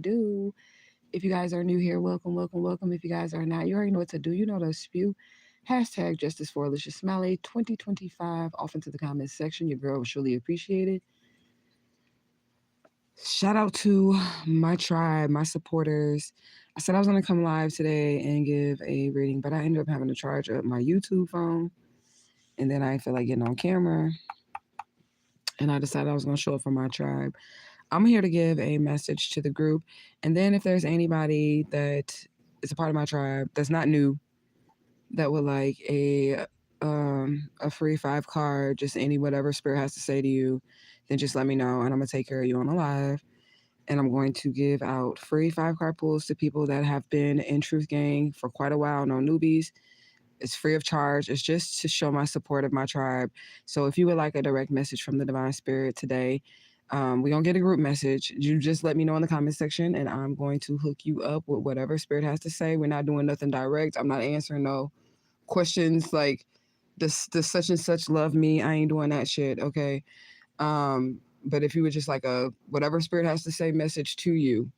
do. If you guys are new here, welcome, welcome, welcome. If you guys are not, you already know what to do. You know to spew. Hashtag Justice for Alicia Smiley 2025 off into the comments section. Your girl will surely appreciate it. Shout out to my tribe, my supporters. I said I was going to come live today and give a reading, but I ended up having to charge up my YouTube phone. And then I didn't feel like getting on camera. And I decided I was going to show up for my tribe. I'm here to give a message to the group. And then if there's anybody that is a part of my tribe that's not new, that would like a free 5 card, just any whatever spirit has to say to you, then just let me know and I'm gonna take care of you on a live. And I'm going to give out free 5 card pulls to people that have been in Truth Gang for quite a while, no newbies. It's free of charge. It's just to show my support of my tribe. So if you would like a direct message from the divine spirit today, we're gonna get a group message. You just let me know in the comment section and I'm going to hook you up with whatever spirit has to say. We're not doing nothing direct. I'm not answering no questions like does such and such love me. I ain't doing that shit. Okay. But if you would just like a whatever spirit has to say message to you,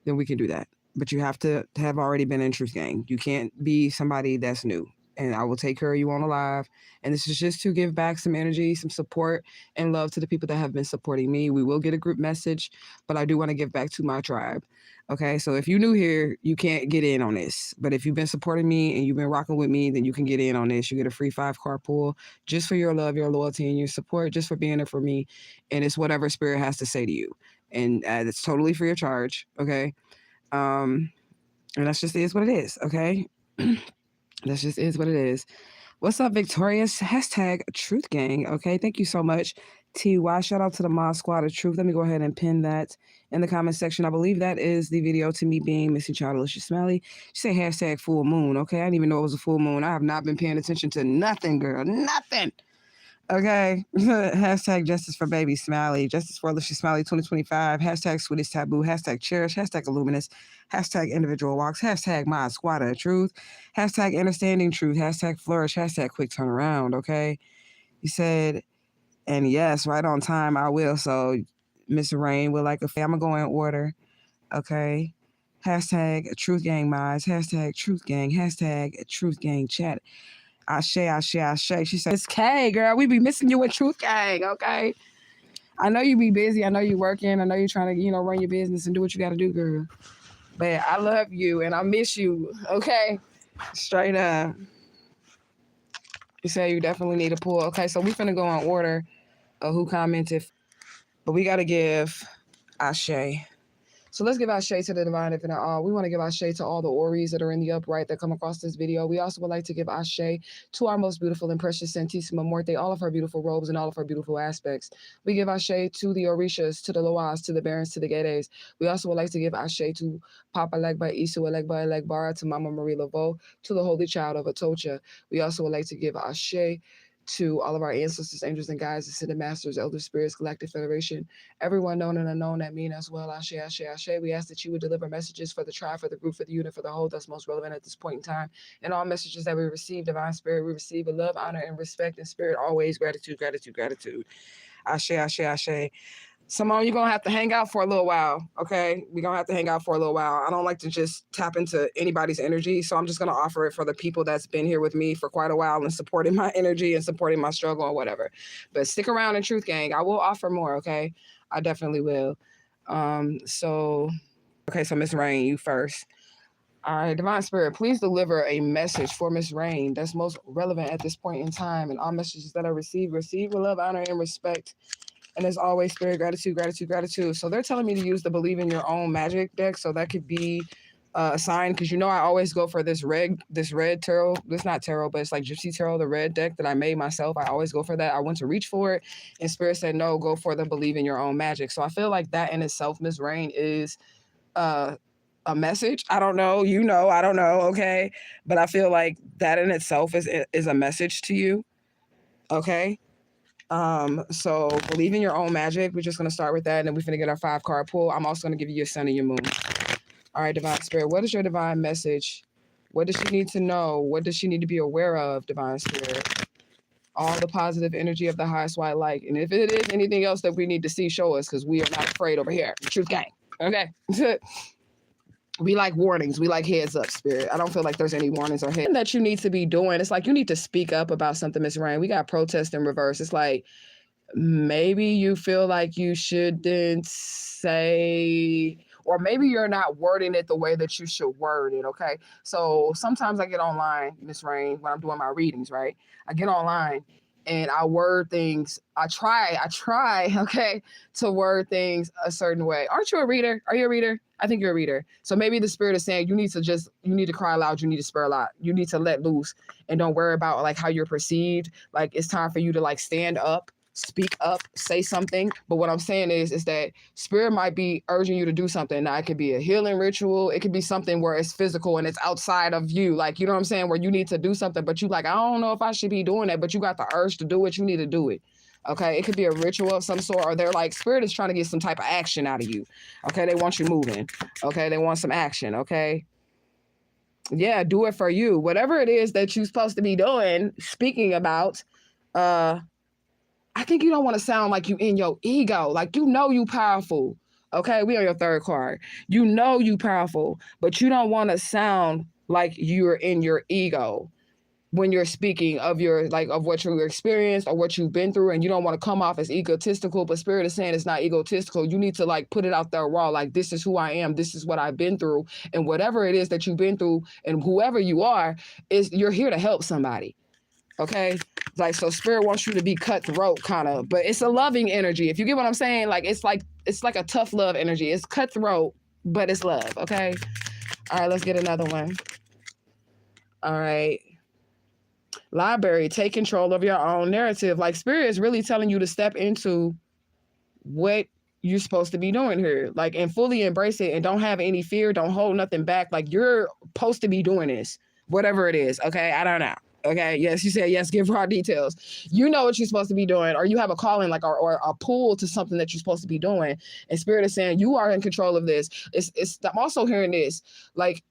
then we can do that. But you have to have already been in Truth Gang. You can't be somebody that's new. And I will take care of you on a live. And this is just to give back some energy, some support, and love to the people that have been supporting me. We will get a group message, but I do want to give back to my tribe. Okay, so if you're new here, you can't get in on this. But if you've been supporting me and you've been rocking with me, then you can get in on this. You get a free 5 card pull just for your love, your loyalty, and your support, just for being there for me. And it's whatever spirit has to say to you. And it's totally free of charge. Okay. And that's just is what it is. Okay. That's just is what it is. What's up, Victorious? Hashtag Truth Gang. Okay, thank you so much. TY, shout out to the Mod Squad of Truth. Let me go ahead and pin that in the comment section. I believe that is the video to me being Missing Child Alicia Smiley. She said hashtag full moon. Okay, I didn't even know it was a full moon. I have not been paying attention to nothing, girl. Nothing. Okay. Hashtag Justice for Baby Smiley. Justice for Alicia Smiley 2025. Hashtag Sweetest Taboo. Hashtag Cherish. Hashtag Illuminous. Hashtag Individual Walks. Hashtag Mod Squad of Truth. Hashtag Understanding Truth. Hashtag Flourish. Hashtag Quick Turnaround. Okay. You said, and yes, right on time, I will. So, Miss Rain would like a I'm going to go in order. Okay. Hashtag Truth Gang Mods. Hashtag Truth Gang. Hashtag Truth Gang Chat. Ashe, Ashe, Ashe. She said, it's K, girl. We be missing you with Truth Gang, okay? I know you be busy. I know you working. I know you're trying to, run your business and do what you got to do, girl. But I love you and I miss you, okay? Straight up. You say you definitely need a pull. Okay, so we finna go in order of who commented. But we got to give Ashe. So let's give Ashe to the Divine Infinite All. We want to give Ashe to all the Aries that are in the upright that come across this video. We also would like to give Ashe to our most beautiful and precious Santissima Muerte, all of her beautiful robes and all of her beautiful aspects. We give Ashe to the Orishas, to the Loas, to the Barons, to the Gedes. We also would like to give Ashe to Papa Legba Isu Elegba Elegbara, to Mama Marie Laveau, to the Holy Child of Atocha. We also would like to give Ashe to all of our ancestors, angels, and guides, ascended masters, elder spirits, galactic federation, everyone known and unknown that mean as well. Ashe, Ashe, Ashe. We ask that you would deliver messages for the tribe, for the group, for the unit, for the whole that's most relevant at this point in time. And all messages that we receive, divine spirit, we receive with love, honor, and respect, and spirit always gratitude, gratitude, gratitude. Ashe, Ashe, Ashe. Simone, you're going to have to hang out for a little while, okay? We're going to have to hang out for a little while. I don't like to just tap into anybody's energy, so I'm just going to offer it for the people that's been here with me for quite a while and supporting my energy and supporting my struggle or whatever. But stick around in Truth Gang. I will offer more, okay? I definitely will. So Miss Rain, you first. All right, Divine Spirit, please deliver a message for Miss Rain that's most relevant at this point in time, and all messages that I receive with love, honor, and respect. And as always, spirit, gratitude, gratitude, gratitude. So they're telling me to use the Believe in Your Own Magic deck. So that could be a sign, because I always go for this red tarot. It's not tarot, but it's like Gypsy Tarot, the red deck that I made myself. I always go for that. I went to reach for it, and Spirit said, no, go for the Believe in Your Own Magic. So I feel like that in itself, Miss Rain, is a message. I don't know. I don't know. Okay. But I feel like that in itself is a message to you. Okay. So Believe in Your Own Magic. We're just going to start with that, and then we're going to get our 5 card pull. I'm also going to give you your sun and your moon. All right, Divine Spirit, what is your divine message? What does she need to know? What does she need to be aware of, Divine Spirit? All the positive energy of the highest white light. And if it is anything else that we need to see, show us, because we are not afraid over here. Truth Gang. Okay. We like warnings. We like heads up, Spirit. I don't feel like there's any warnings or heads that you need to be doing. It's like you need to speak up about something, Miss Rain. We got protest in reverse. It's like maybe you feel like you shouldn't say, or maybe you're not wording it the way that you should word it, okay? So sometimes I get online, Miss Rain, when I'm doing my readings, right? I get online and I word things. I try, okay, to word things a certain way. Aren't you a reader? Are you a reader? I think you're a reader. So maybe the Spirit is saying you need to cry loud, you need to spur a lot. You need to let loose and don't worry about like how you're perceived. Like it's time for you to like stand up, speak up, say something. But what I'm saying is that Spirit might be urging you to do something. Now, it could be a healing ritual. It could be something where it's physical and it's outside of you. Like, you know what I'm saying? Where you need to do something, but you like, I don't know if I should be doing that, but you got the urge to do it. You need to do it. Okay, it could be a ritual of some sort, or they're like, Spirit is trying to get some type of action out of you. Okay, they want you moving. Okay, they want some action. Okay. Yeah, do it for you. Whatever it is that you're supposed to be doing, speaking about, I think you don't want to sound like you in your ego. Like, you know you powerful. Okay, we on your third card. You know you powerful, but you don't want to sound like you're in your ego when you're speaking of your, like, of what you experienced or what you've been through, and you don't want to come off as egotistical, but Spirit is saying it's not egotistical. You need to like put it out there raw, like, this is who I am, this is what I've been through, and whatever it is that you've been through, and whoever you are, is you're here to help somebody. Okay, like, so Spirit wants you to be cutthroat, kind of, but it's a loving energy. If you get what I'm saying, like it's like a tough love energy. It's cutthroat, but it's love. Okay, all right, let's get another one. All right. Library, take control of your own narrative. Like, Spirit is really telling you to step into what you're supposed to be doing here, like, and fully embrace it, and don't have any fear. Don't hold nothing back. Like, you're supposed to be doing this, whatever it is. Okay, I don't know. Okay, yes, you said yes, give raw details. You know what you're supposed to be doing, or you have a calling, like, or a pull to something that you're supposed to be doing. And Spirit is saying you are in control of this. I'm also hearing this, like,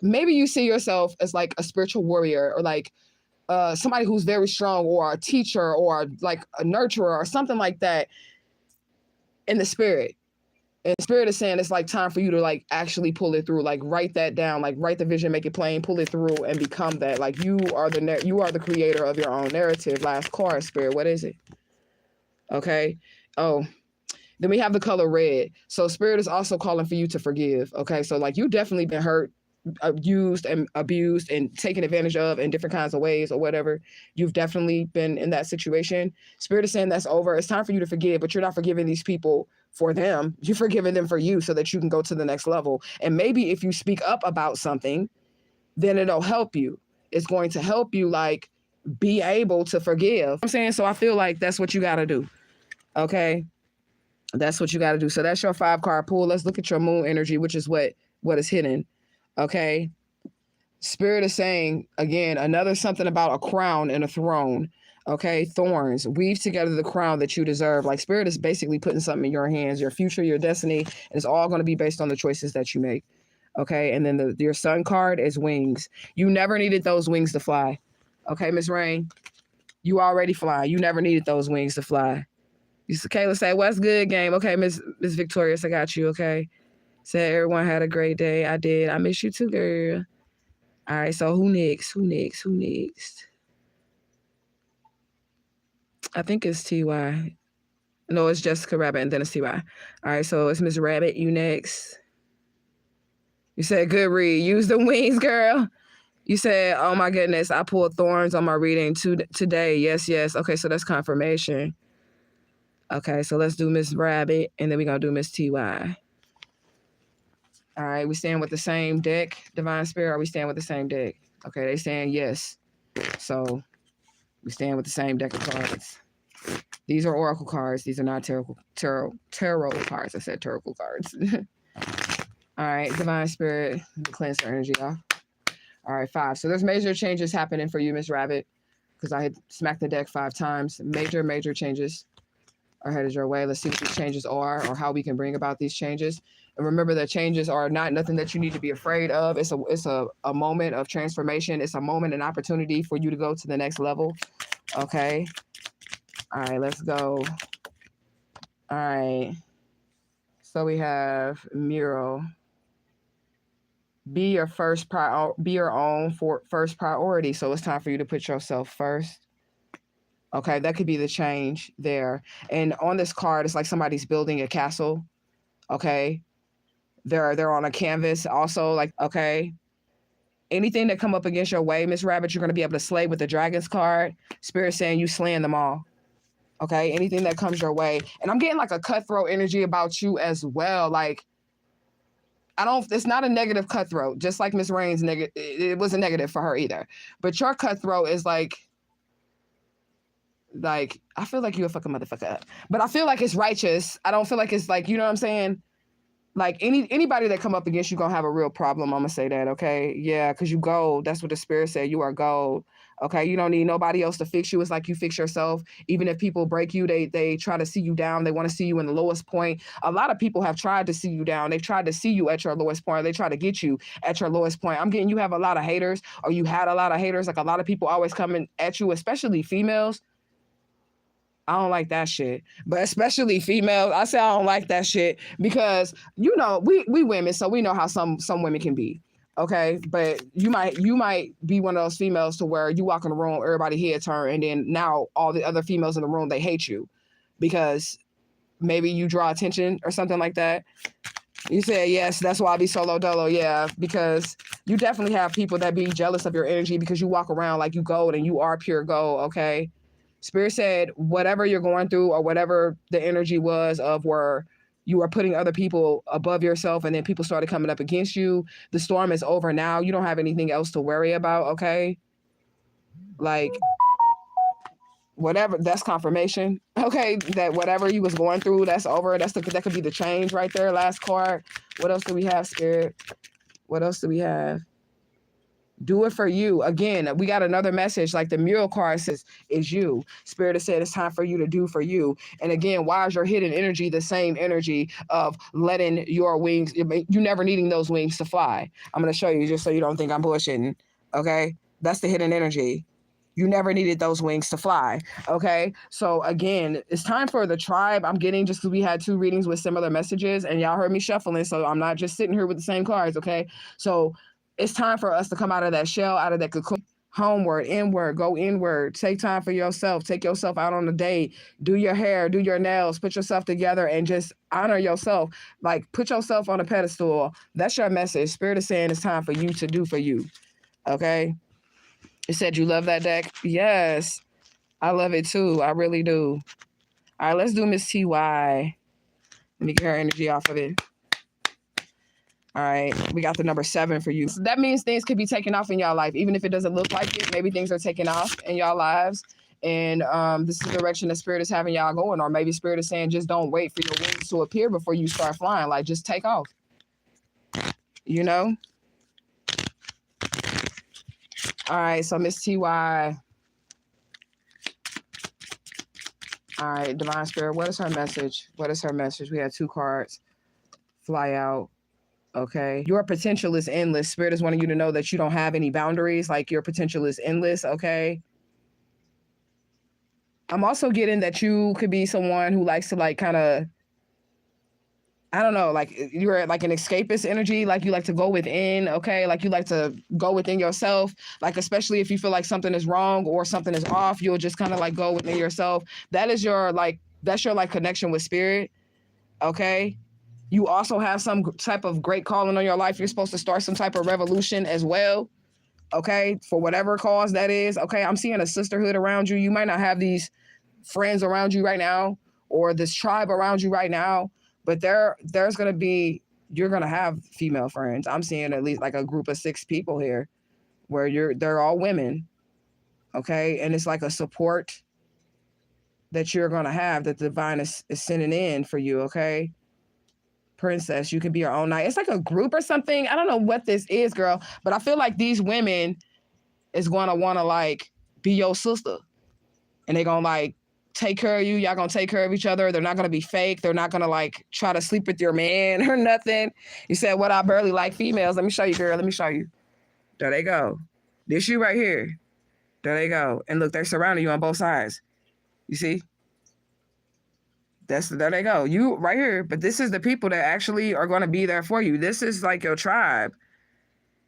maybe you see yourself as like a spiritual warrior, or like somebody who's very strong, or a teacher, or like a nurturer, or something like that in the Spirit. And Spirit is saying it's like time for you to like actually pull it through, like write that down, like write the vision, make it plain, pull it through, and become that. Like, you are the creator of your own narrative. Last card, Spirit, what is it? Okay. Oh, then we have the color red. So Spirit is also calling for you to forgive. Okay, so like, you definitely been hurt, used and abused and taken advantage of in different kinds of ways, or whatever. You've definitely been in that situation. Spirit is saying that's over. It's time for you to forgive, but you're not forgiving these people for them. You're forgiving them for you, so that you can go to the next level. And maybe if you speak up about something, then it'll help you. It's going to help you like be able to forgive. I'm saying, so I feel like that's what you got to do. Okay, that's what you got to do. So that's your 5-card pool. Let's look at your moon energy, which is what is hidden. Okay, Spirit is saying, again, another something about a crown and a throne. Okay, thorns. Weave together the crown that you deserve. Like, Spirit is basically putting something in your hands, your future, your destiny, and it's all going to be based on the choices that you make. Okay, and then your sun card is wings. You never needed those wings to fly. Okay, Miss Rain, you already fly. You never needed those wings to fly. Kayla say, what's good, game? Okay, Miss Victorious, I got you, okay? Said everyone had a great day. I did. I miss you too, girl. All right, so who next? I think it's TY. No, it's Jessica Rabbit, and then it's TY. All right, so it's Miss Rabbit. You next. You said, good read. Use the wings, girl. You said, oh my goodness, I pulled thorns on my reading today. Yes. Okay, so that's confirmation. Okay, so let's do Miss Rabbit, and then we're going to do Miss TY. All right, we stand with the same deck, Divine Spirit, or we stand with the same deck? Okay, they saying yes. So we stand with the same deck of cards. These are oracle cards. These are not tarot cards. I said tarot cards. All right, Divine Spirit, cleanse her energy off. All right, 5. So there's major changes happening for you, Miss Rabbit, because I had smacked the deck 5 times. Major changes are headed your way. Let's see what these changes are, or how we can bring about these changes. And remember that changes are not nothing that you need to be afraid of. It's a moment of transformation. It's a moment, an opportunity for you to go to the next level. Okay. All right, let's go. All right. So we have mural. Be your first be your own first priority. So it's time for you to put yourself first. Okay, that could be the change there. And on this card, it's like somebody's building a castle. Okay, they're on a canvas. Also, like, okay, anything that come up against your way, Miss Rabbit, you're gonna be able to slay with the Dragon's card. Spirit saying you slaying them all. Okay, anything that comes your way. And I'm getting like a cutthroat energy about you as well. Like, it's not a negative cutthroat, just like Miss Rain's negative. It wasn't negative for her either. But your cutthroat is like, I feel like you a fucking motherfucker. But I feel like it's righteous. I don't feel like it's like, you know what I'm saying? Like anybody that come up against you gonna have a real problem. I'm gonna say that, okay? Yeah, because you gold. That's what the spirit said. You are gold. Okay, you don't need nobody else to fix you. It's like you fix yourself. Even if people break you, they try to see you down. They want to see you in the lowest point. A lot of people have tried to see you down. They've tried to see you at your lowest point. They try to get you at your lowest point. I'm getting you have a lot of haters, or you had a lot of haters. Like a lot of people always coming at you, especially females. I don't like that shit. But especially females, I say I don't like that shit because, you know, we women, so we know how some women can be. Okay, but you might be one of those females to where you walk in the room, everybody head turn, and then now all the other females in the room, they hate you because maybe you draw attention or something like that. You say, yes, that's why I be solo dolo. Yeah, because you definitely have people that be jealous of your energy because you walk around like you gold and you are pure gold, okay? Spirit said, whatever you're going through or whatever the energy was of where you are putting other people above yourself and then people started coming up against you, the storm is over now. You don't have anything else to worry about, okay? Like, whatever, that's confirmation, okay? That whatever you was going through, that's over. That could be the change right there. Last card. What else do we have, Spirit? What else do we have? Do it for you. Again, we got another message. Like the mural card says, is you. Spirit has said it's time for you to do for you. And again, why is your hidden energy the same energy of letting your wings, you never needing those wings to fly? I'm going to show you just so you don't think I'm bullshitting. Okay? That's the hidden energy. You never needed those wings to fly. Okay? So again, it's time for the tribe. I'm getting, just because we had 2 readings with similar messages and y'all heard me shuffling. So I'm not just sitting here with the same cards. Okay? So it's time for us to come out of that shell, out of that cocoon, homeward, inward, go inward. Take time for yourself. Take yourself out on a date. Do your hair, do your nails, put yourself together and just honor yourself. Like, put yourself on a pedestal. That's your message. Spirit is saying it's time for you to do for you. Okay? It said you love that deck? Yes. I love it too. I really do. All right, let's do Miss T.Y. Let me get her energy off of it. All right, we got the number 7 for you. So that means things could be taken off in y'all life, even if it doesn't look like it. Maybe things are taken off in y'all lives, and this is the direction the Spirit is having y'all going. Or maybe Spirit is saying, just don't wait for your wings to appear before you start flying. Like, just take off. You know. All right, so Miss T.Y. All right, Divine Spirit, what is her message? What is her message? We had 2 cards. Fly out. Okay. Your potential is endless. Spirit is wanting you to know that you don't have any boundaries. Like, your potential is endless. Okay. I'm also getting that you could be someone who likes to, like, kind of, I don't know, like you're like an escapist energy. Like, you like to go within. Okay. Like, you like to go within yourself. Like, especially if you feel like something is wrong or something is off, you'll just kind of like go within yourself. That's your connection with Spirit. Okay. You also have some type of great calling on your life. You're supposed to start some type of revolution as well, okay, for whatever cause that is, okay? I'm seeing a sisterhood around you. You might not have these friends around you right now or this tribe around you right now, but there's going to be, you're going to have female friends. I'm seeing at least like a group of 6 people here where they're all women, okay? And it's like a support that you're going to have that the divine is sending in for you, okay? Princess, you can be your own knight. It's like a group or something. I don't know what this is, girl, but I feel like these women is going to want to like be your sister and they're going to like take care of you. Y'all going to take care of each other. They're not going to be fake. They're not going to like try to sleep with your man or nothing. You said, what, I barely like females. Let me show you, girl. Let me show you. There they go. This you right here. There they go. And look, they're surrounding you on both sides. You see? There they go. You right here. But this is the people that actually are going to be there for you. This is like your tribe.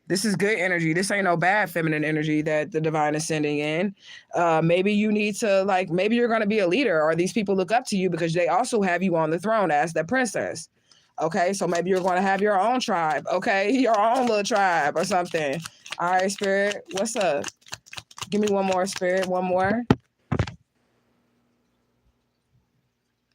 This is good energy. This ain't no bad feminine energy that the divine is sending in. Maybe you need to, like, maybe you're going to be a leader, or these people look up to you because they also have you on the throne as the princess. Okay, so maybe you're going to have your own tribe. Okay, your own little tribe or something. All right, Spirit, what's up? Give me one more, Spirit, one more.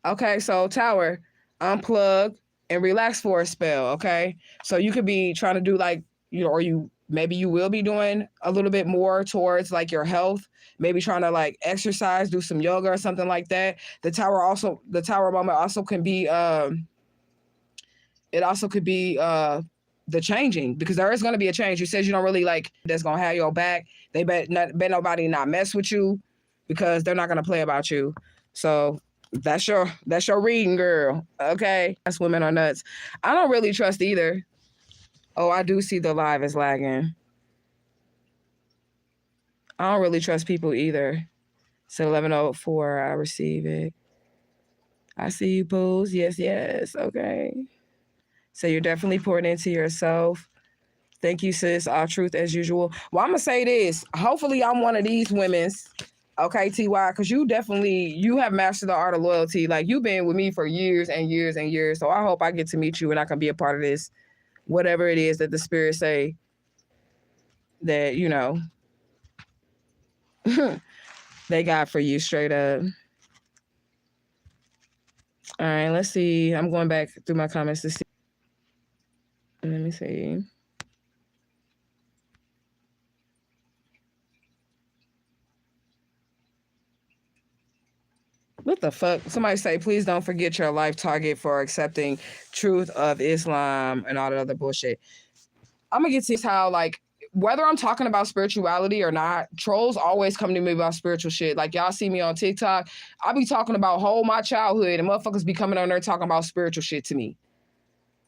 Okay, so Tower, unplug and relax for a spell. Okay, so you could be trying to do like, or maybe you will be doing a little bit more towards like your health, maybe trying to like exercise, do some yoga or something like that. The Tower moment also can be it also could be the changing, because there is going to be a change. You said you don't really like that's going to have your back. They bet nobody not mess with you, because they're not going to play about you. So that's your reading, girl. Okay, that's women are nuts. I don't really trust either. Oh, I do see the live is lagging. I don't really trust people either. So 11:04, I receive it. I see you, Pools. Yes, yes. Okay. So you're definitely pouring into yourself. Thank you, sis. All truth as usual. Well, I'm going to say this. Hopefully I'm one of these women's. Okay, TY, because you have mastered the art of loyalty. Like, you've been with me for years and years and years. So I hope I get to meet you and I can be a part of this, whatever it is that the spirits say that, you know, they got for you, straight up. All right, let's see. I'm going back through my comments to see. Let me see. What the fuck? Somebody say, please don't forget your life target for accepting truth of Islam and all that other bullshit. I'm going to get to how, like, whether I'm talking about spirituality or not, trolls always come to me about spiritual shit. Like, y'all see me on TikTok, I be talking about whole my childhood, and motherfuckers be coming on there talking about spiritual shit to me.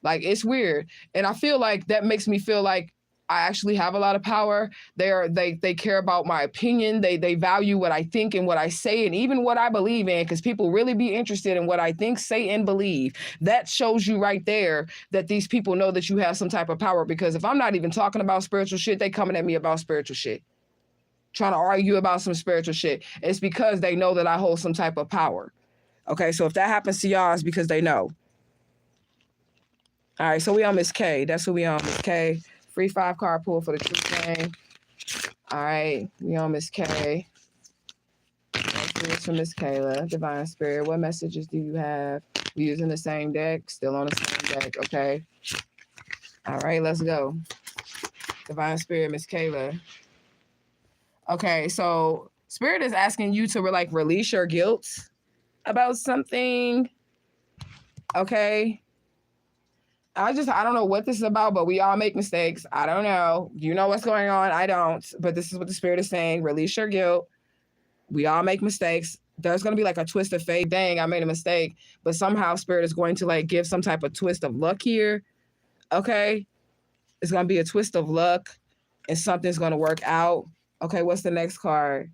Like, it's weird. And I feel like that makes me feel like I actually have a lot of power. They care about my opinion. They value what I think and what I say and even what I believe in, because people really be interested in what I think, say, and believe. That shows you right there that these people know that you have some type of power, because if I'm not even talking about spiritual shit, they coming at me about spiritual shit, trying to argue about some spiritual shit. It's because they know that I hold some type of power. Okay, so if that happens to y'all, it's because they know. All right, so we on Miss K. That's who we on, Miss K. Free 5-card pool for the truthgang. All right, we on Miss K. Here's from Miss Kayla. Divine Spirit, what messages do you have? We using the same deck, still on the same deck, okay? All right, let's go. Divine Spirit, Miss Kayla. Okay, so Spirit is asking you to like release your guilt about something, okay? I don't know what this is about, but we all make mistakes. I don't know. You know what's going on. I don't. But this is what the Spirit is saying. Release your guilt. We all make mistakes. There's going to be like a twist of fate. Dang, I made a mistake. But somehow Spirit is going to like give some type of twist of luck here. Okay? It's going to be a twist of luck, and something's going to work out. Okay, what's the next card?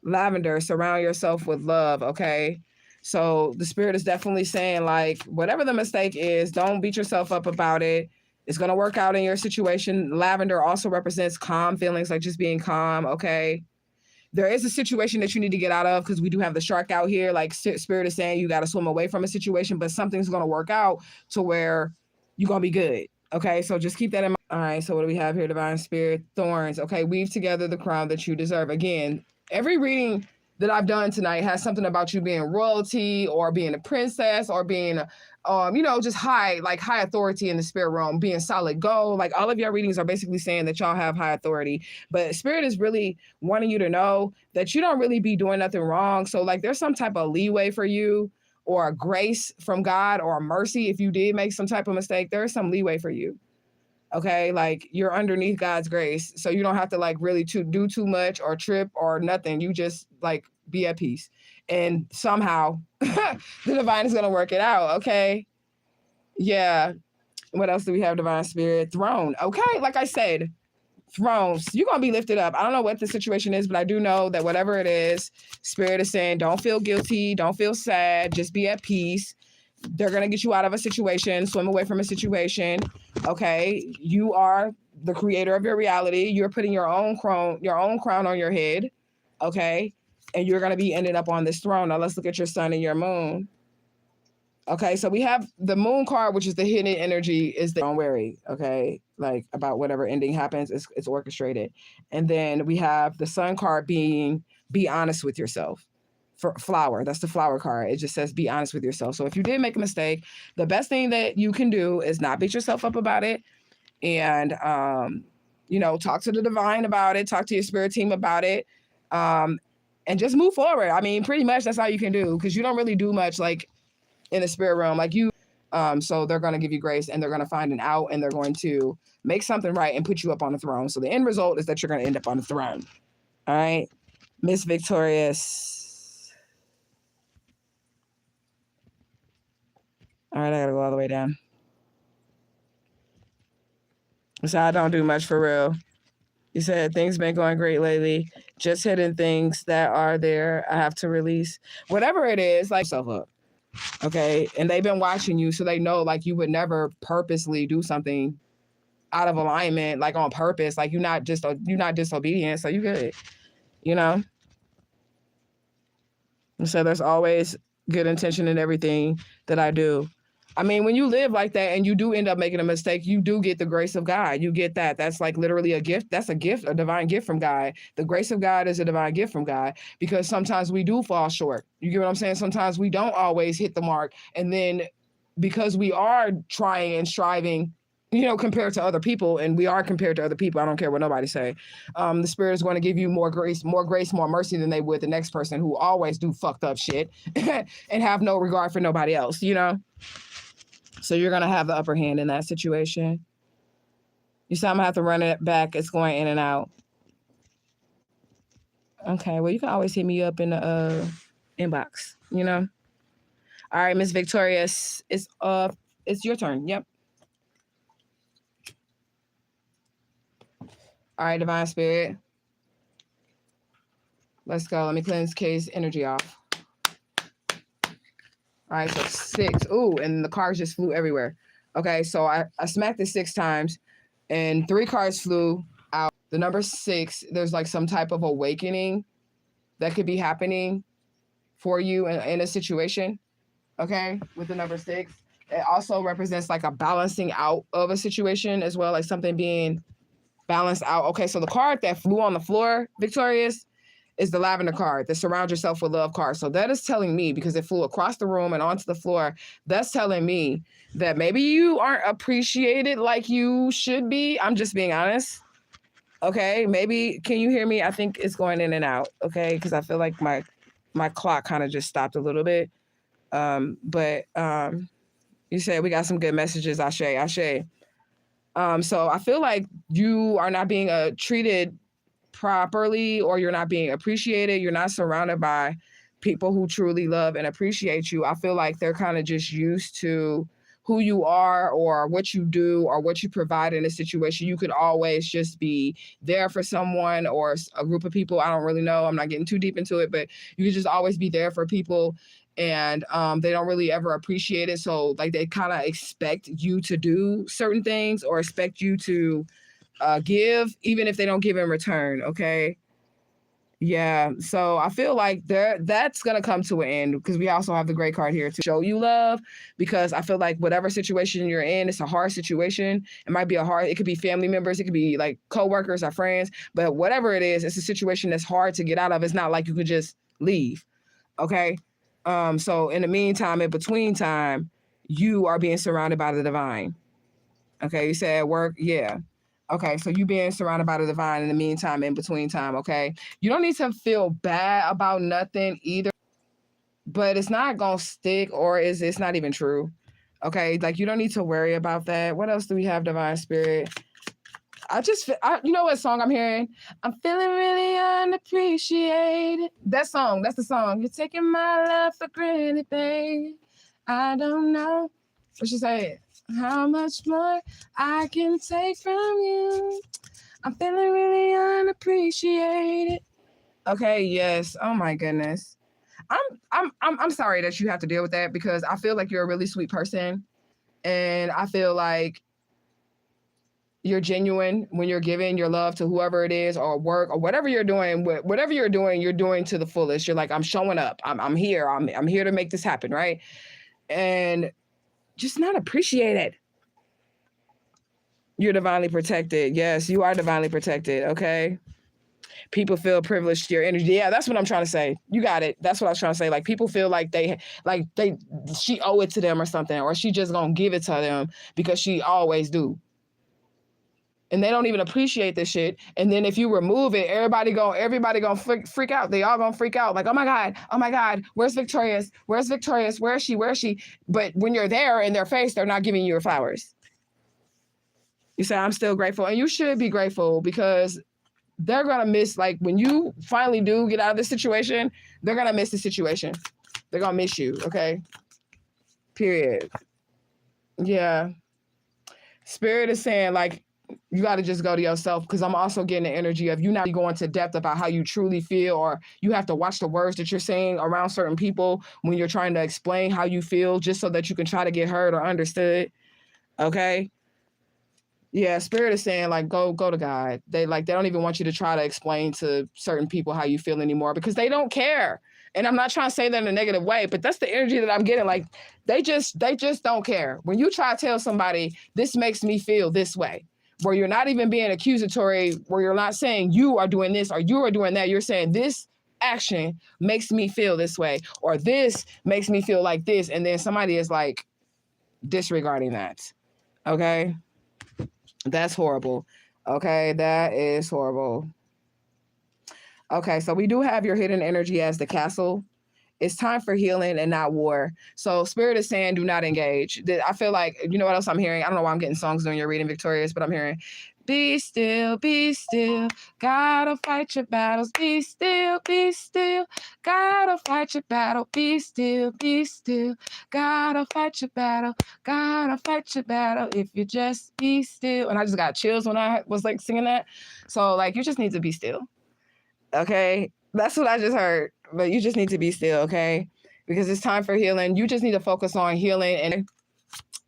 Lavender, surround yourself with love. Okay? So the Spirit is definitely saying, like, whatever the mistake is, don't beat yourself up about it. It's going to work out in your situation. Lavender also represents calm feelings, like just being calm, okay? There is a situation that you need to get out of, because we do have the shark out here. Like, Spirit is saying you got to swim away from a situation, but something's going to work out to where you're going to be good, okay? So just keep that in mind. All right, so what do we have here? Divine Spirit, thorns. Okay, weave together the crown that you deserve. Again, every reading that I've done tonight has something about you being royalty or being a princess or being, just high authority in the spirit realm, being solid gold. Like, all of your readings are basically saying that y'all have high authority, but Spirit is really wanting you to know that you don't really be doing nothing wrong. So like, there's some type of leeway for you, or a grace from God, or a mercy. If you did make some type of mistake, there's some leeway for you. Okay, like, you're underneath God's grace, so you don't have to like really do too much or trip or nothing. You just like be at peace, and somehow the divine is gonna work it out. Okay, yeah. What else do we have? Divine Spirit, throne. Okay, like I said, thrones. You're going to be lifted up. I don't know what the situation is, but I do know that whatever it is, Spirit is saying, don't feel guilty. Don't feel sad. Just be at peace. They're going to get you out of a situation, swim away from a situation. Okay. You are the creator of your reality. You're putting your own crown on your head. Okay. And you're going to be ended up on this throne. Now let's look at your sun and your moon. Okay, so we have the moon card, which is the hidden energy, is the don't worry, okay? Like about whatever ending happens, it's orchestrated. And then we have the sun card being be honest with yourself. For flower, that's the flower card. It just says be honest with yourself. So if you did make a mistake, the best thing that you can do is not beat yourself up about it. And, you know, talk to the divine about it, talk to your spirit team about it, and just move forward. I mean, pretty much that's all you can do because you don't really do much like in the spirit realm like you. So they're going to give you grace and they're going to find an out and they're going to make something right and put you up on the throne. So the end result is that you're going to end up on the throne. All right. Miss Victorious. All right. I got to go all the way down. So I don't do much for real. You said things been going great lately. Just hitting things that are there. I have to release whatever it is, like yourself up. Okay. And they've been watching you. So they know like you would never purposely do something out of alignment, like on purpose. Like you're not disobedient. So you good, you know? And so there's always good intention in everything that I do. I mean, when you live like that and you do end up making a mistake, you do get the grace of God. You get that. That's like literally a gift. That's a gift, a divine gift from God. The grace of God is a divine gift from God because sometimes we do fall short. You get what I'm saying? Sometimes we don't always hit the mark. And then because we are trying and striving, you know, compared to other people, and we are compared to other people, I don't care what nobody say, the Spirit is going to give you more grace, more mercy than they would the next person who always do fucked up shit and have no regard for nobody else, you know? So you're going to have the upper hand in that situation. You said I'm going to have to run it back. It's going in and out. Okay. Well, you can always hit me up in the inbox, you know? All right, Miss Victorious, it's your turn. Yep. All right, Divine Spirit. Let's go. Let me cleanse case energy off. All right, so 6. Ooh, and the cards just flew everywhere. Okay, so I smacked it 6 times, and 3 cards flew out. The number 6, there's like some type of awakening that could be happening for you in a situation, okay, with the number 6. It also represents like a balancing out of a situation as well, like something being balanced out. Okay, so the card that flew on the floor, Victorious, is the lavender card, the surround yourself with love card. So that is telling me, because it flew across the room and onto the floor, that's telling me that maybe you aren't appreciated like you should be. I'm just being honest. Okay, maybe, can you hear me? I think it's going in and out, okay? Because I feel like my clock kind of just stopped a little bit. But you said we got some good messages, Ashe. So I feel like you are not being treated properly, or you're not being appreciated. You're not surrounded by people who truly love and appreciate you. I feel like they're kind of just used to who you are or what you do or what you provide in a situation. You could always just be there for someone or a group of people. I don't really know. I'm not getting too deep into it, but you could just always be there for people, and they don't really ever appreciate it. So like they kind of expect you to do certain things or expect you to give, even if they don't give in return. Okay. Yeah. So I feel like that's going to come to an end, because we also have the great card here to show you love, because I feel like whatever situation you're in, it's a hard situation. It might be it could be family members. It could be like coworkers or friends, but whatever it is, it's a situation that's hard to get out of. It's not like you could just leave. Okay. So in the meantime, in between time, you are being surrounded by the divine. Okay. You said at work. Yeah. Okay, so you being surrounded by the divine in the meantime, in between time, okay? You don't need to feel bad about nothing either, but it's not going to stick, or it's not even true, okay? Like, you don't need to worry about that. What else do we have, Divine Spirit? You know what song I'm hearing? I'm feeling really unappreciated. That song, that's the song. You're taking my love for granted, babe. I don't know. What she say? How much more I can take from you. I'm feeling really unappreciated. Okay, yes. Oh my goodness. I'm sorry that you have to deal with that, because I feel like you're a really sweet person, and I feel like you're genuine when you're giving your love to whoever it is, or work, or whatever you're doing. Whatever you're doing to the fullest. You're like, I'm showing up. I'm here. I'm here to make this happen, right? And just not appreciate it. You're divinely protected. Yes, you are divinely protected. Okay. People feel privileged to your energy. Yeah, that's what I'm trying to say. You got it. That's what I was trying to say. Like, people feel like she owe it to them or something, or she just gonna give it to them because she always do. And they don't even appreciate this shit. And then if you remove it, everybody gonna freak out. They all gonna freak out. Like, oh my God, where's Victorious? Where's Victorious? Where is she? But when you're there in their face, they're not giving you your flowers. You say, I'm still grateful. And you should be grateful, because they're going to miss, like, when you finally do get out of this situation, they're going to miss the situation. They're going to miss you, okay? Period. Yeah. Spirit is saying, like, you got to just go to yourself, because I'm also getting the energy of you not going to depth about how you truly feel, or you have to watch the words that you're saying around certain people when you're trying to explain how you feel, just so that you can try to get heard or understood, okay? Yeah, Spirit is saying, like, go to God. They don't even want you to try to explain to certain people how you feel anymore, because they don't care. And I'm not trying to say that in a negative way, but that's the energy that I'm getting. Like, they just don't care. When you try to tell somebody, this makes me feel this way, where you're not even being accusatory, where you're not saying you are doing this or you are doing that. You're saying this action makes me feel this way, or this makes me feel like this. And then somebody is like disregarding that. Okay. That's horrible. Okay, that is horrible. Okay, so we do have your hidden energy as the castle. It's time for healing and not war. So Spirit is saying, do not engage. I feel like, you know what else I'm hearing? I don't know why I'm getting songs during your reading, Victorious, but I'm hearing, be still, gotta fight your battles. Be still, gotta fight your battle. Be still, gotta fight your battle. Gotta fight your battle if you just be still. And I just got chills when I was like singing that. So like, you just need to be still. Okay, that's what I just heard. But you just need to be still, okay? Because it's time for healing. You just need to focus on healing.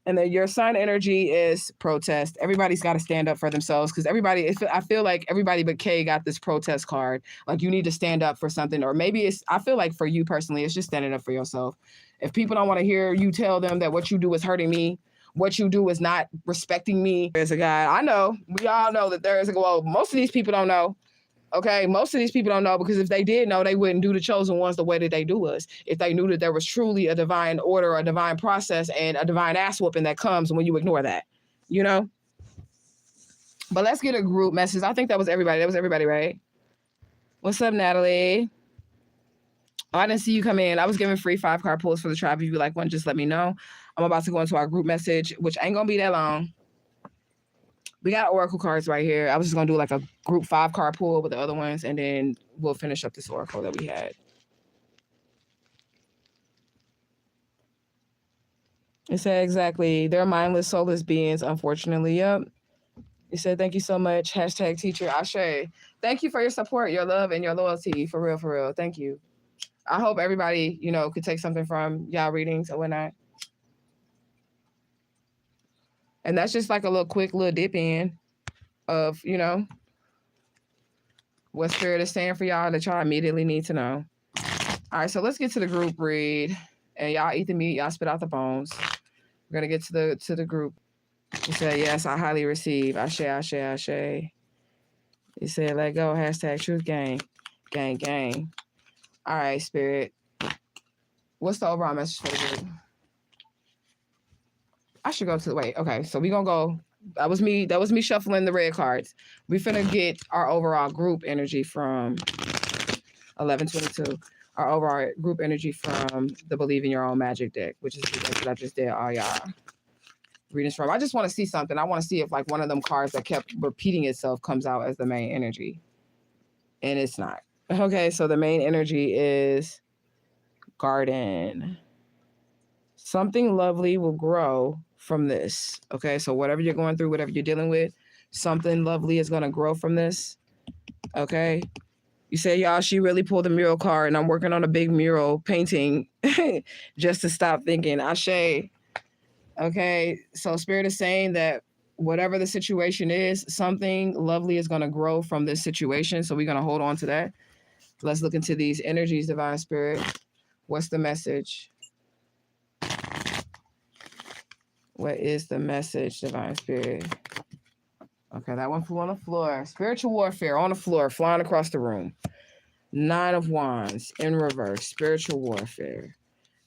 And then your sun energy is protest. Everybody's got to stand up for themselves, because I feel like everybody but Kay got this protest card. Like, you need to stand up for something. Or maybe I feel like for you personally, it's just standing up for yourself. If people don't want to hear you tell them that what you do is hurting me, what you do is not respecting me, there's a guy. I know. We all know that there is a, well, most of these people don't know. Okay, most of these people don't know, because if they did know, they wouldn't do the chosen ones the way that they do us. If they knew that there was truly a divine order, a divine process, and a divine ass whooping that comes when you ignore that, you know? But let's get a group message. I think that was everybody. That was everybody, right? What's up, Natalie? Oh, I didn't see you come in. I was giving free 5-card pulls for the tribe. If you like one, just let me know. I'm about to go into our group message, which ain't going to be that long. We got oracle cards right here. I was just going to do like a group 5-card pull with the other ones, and then we'll finish up this oracle that we had. It said exactly. They're mindless, soulless beings, unfortunately. Yep. It said, thank you so much. Hashtag teacher Ashe. Thank you for your support, your love, and your loyalty. For real, for real. Thank you. I hope everybody, could take something from y'all readings or whatnot. And that's just like a quick little dip in of, what Spirit is saying for y'all that y'all immediately need to know. All right, so let's get to the group read. And y'all eat the meat, y'all spit out the bones. We're gonna get to the group. He said, yes, I highly receive. Ashe, ashe, ashe. He said, let go. Hashtag truth gang. Gang, gang. All right, Spirit. What's the overall message for the group? I should go to wait. Okay, so we gonna go. That was me shuffling the red cards. We finna get our overall group energy from 1122. Our overall group energy from the Believe in Your Own Magic deck, which is the deck that I just did all y'all readings from. I just want to see something. I want to see if like one of them cards that kept repeating itself comes out as the main energy. And it's not. Okay, so the main energy is garden. Something lovely will grow from this. Okay, so whatever you're going through, whatever you're dealing with, Something lovely is going to grow from this. Okay. You say, y'all, she really pulled the mural card, and I'm working on a big mural painting just to stop thinking. Ashe. Okay. So Spirit is saying that whatever the situation is, something lovely is going to grow from this situation. So we're going to hold on to that. Let's look into these energies, Divine Spirit. What's the message? What is the message, Divine Spirit? Okay, that one flew on the floor. Spiritual warfare on the floor, flying across the room. 9 of Wands in reverse. Spiritual warfare.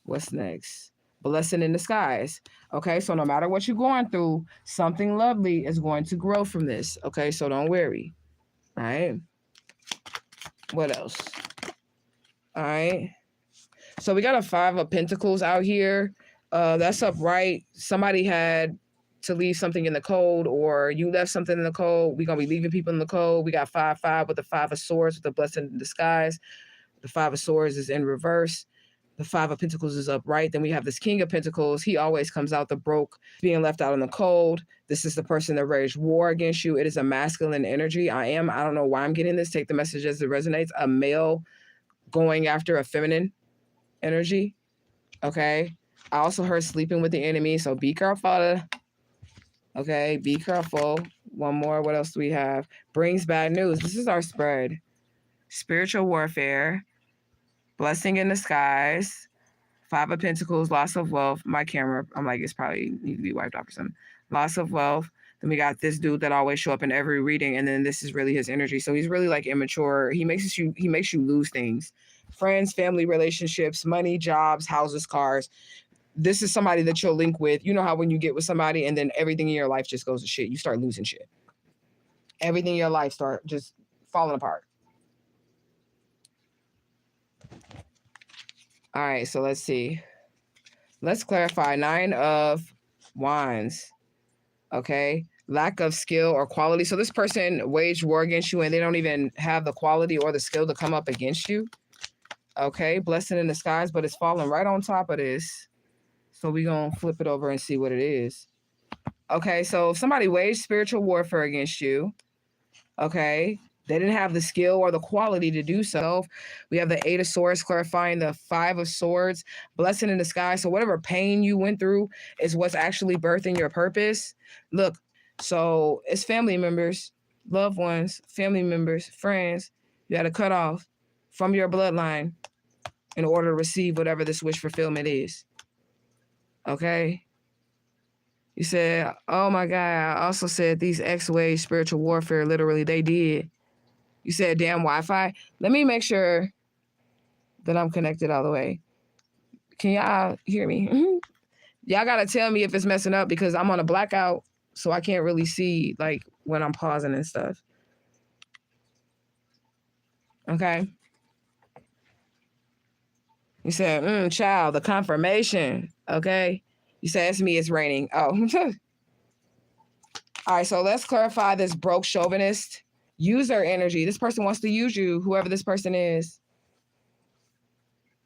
What's next? Blessing in disguise. Okay, so no matter what you're going through, something lovely is going to grow from this. Okay, so don't worry. All right. What else? All right. So we got a 5 of Pentacles out here. That's upright. Somebody had to leave something in the cold, or you left something in the cold. We're going to be leaving people in the cold. We got 5-5 with the 5 of Swords with the blessing in disguise. The 5 of Swords is in reverse. The 5 of Pentacles is upright. Then we have this King of Pentacles. He always comes out the broke, being left out in the cold. This is the person that waged war against you. It is a masculine energy. I don't know why I'm getting this. Take the message as it resonates. A male going after a feminine energy. Okay. I also heard sleeping with the enemy. So be careful. Okay. Be careful. One more. What else do we have? Brings bad news. This is our spread. Spiritual warfare. Blessing in disguise. 5 of Pentacles. Loss of wealth. My camera, I'm like, it's probably need to be wiped off or something. Loss of wealth. Then we got this dude that always show up in every reading. And then this is really his energy. So he's really like immature. He makes you lose things. Friends, family, relationships, money, jobs, houses, cars. This is somebody that you'll link with. You know how when you get with somebody and then everything in your life just goes to shit. You start losing shit. Everything in your life start just falling apart. All right, so let's see. Let's clarify. 9 of Wands. Okay. Lack of skill or quality. So this person waged war against you and they don't even have the quality or the skill to come up against you. Okay. Blessing in disguise, but it's falling right on top of this. So we're going to flip it over and see what it is. Okay. So if somebody waged spiritual warfare against you, okay, they didn't have the skill or the quality to do so. We have the 8 of Swords clarifying the 5 of Swords, blessing in disguise. So whatever pain you went through is what's actually birthing your purpose. Look, so it's family members, loved ones, family members, friends, you got to cut off from your bloodline in order to receive whatever this wish fulfillment is. Okay? You said, oh my God, I also said these X-Ways spiritual warfare, literally, they did. You said, damn Wi-Fi. Let me make sure that I'm connected all the way. Can y'all hear me? Y'all got to tell me if it's messing up because I'm on a blackout, so I can't really see like when I'm pausing and stuff. Okay. You said, child, the confirmation. Okay. You said, it's me, it's raining. Oh. All right, so let's clarify this broke chauvinist user energy. This person wants to use you, whoever this person is.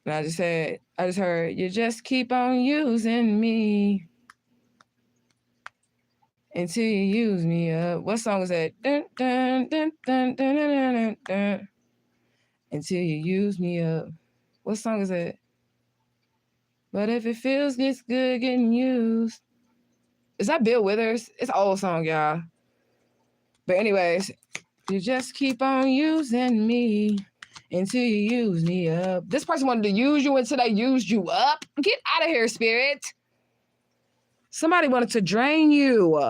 And I just heard, you just keep on using me until you use me up. What song is that? Dun, dun, dun, dun, dun, dun, dun, dun. Until you use me up. What song is that? But if it feels gets good getting used. Is that Bill Withers? It's an old song, y'all. But anyways, you just keep on using me until you use me up. This person wanted to use you until they used you up. Get out of here, spirit. Somebody wanted to drain you.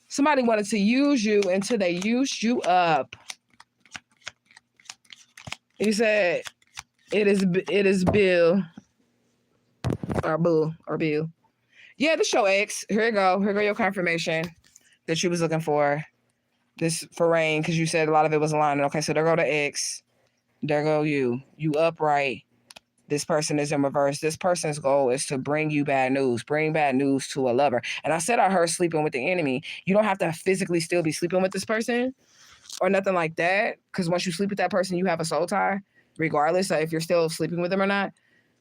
Somebody wanted to use you until they used you up. He said, it is Bill. Or Boo. Or Bill. Yeah, this show X. Here you go. Here go your confirmation that you was looking for. This for rain, because you said a lot of it was aligning. Okay, so there go the X. There go you. You upright. This person is in reverse. This person's goal is to bring you bad news. Bring bad news to a lover. And I said I heard sleeping with the enemy. You don't have to physically still be sleeping with this person or nothing like that. Because once you sleep with that person, you have a soul tie, regardless of if you're still sleeping with them or not.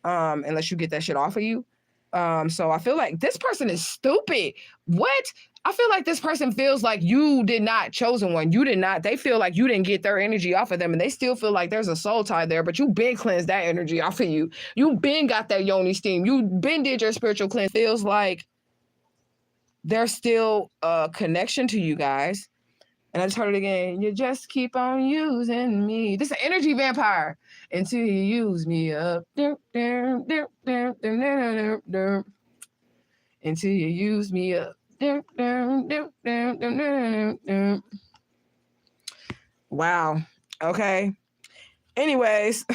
Unless you get that shit off of you. So I feel like this person is stupid. What? I feel like this person feels like you did not chosen one. You did not. They feel like you didn't get their energy off of them, and they still feel like there's a soul tie there, but you been cleansed that energy off of you. You been got that yoni steam. You been did your spiritual cleanse. Feels like there's still a connection to you guys. And I just heard it again. You just keep on using me. This is an energy vampire until you use me up. Until you use me up. Wow. Okay. Anyways,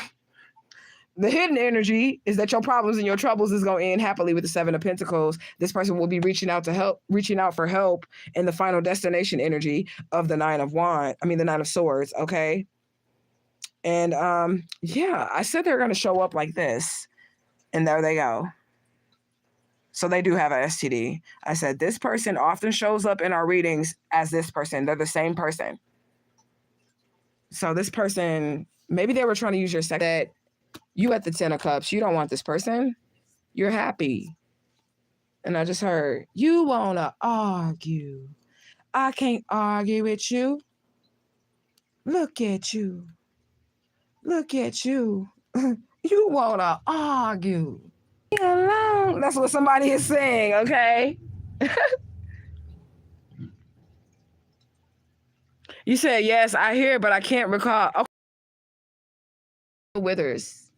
the hidden energy is that your problems and your troubles is going to end happily with the Seven of Pentacles. This person will be reaching out for help in the final destination energy of the Nine of Swords. Okay. And yeah, I said they're going to show up like this, and there they go. So they do have an STD. I said this person often shows up in our readings as this person. They're the same person. So this person, maybe they were trying to use your sex. That you at the 10 of Cups, you don't want this person. You're happy. And I just heard, you want to argue. I can't argue with you. Look at you. Look at you. You want to argue. Alone. That's what somebody is saying, okay? You said, yes, I hear, but I can't recall. Okay. Withers.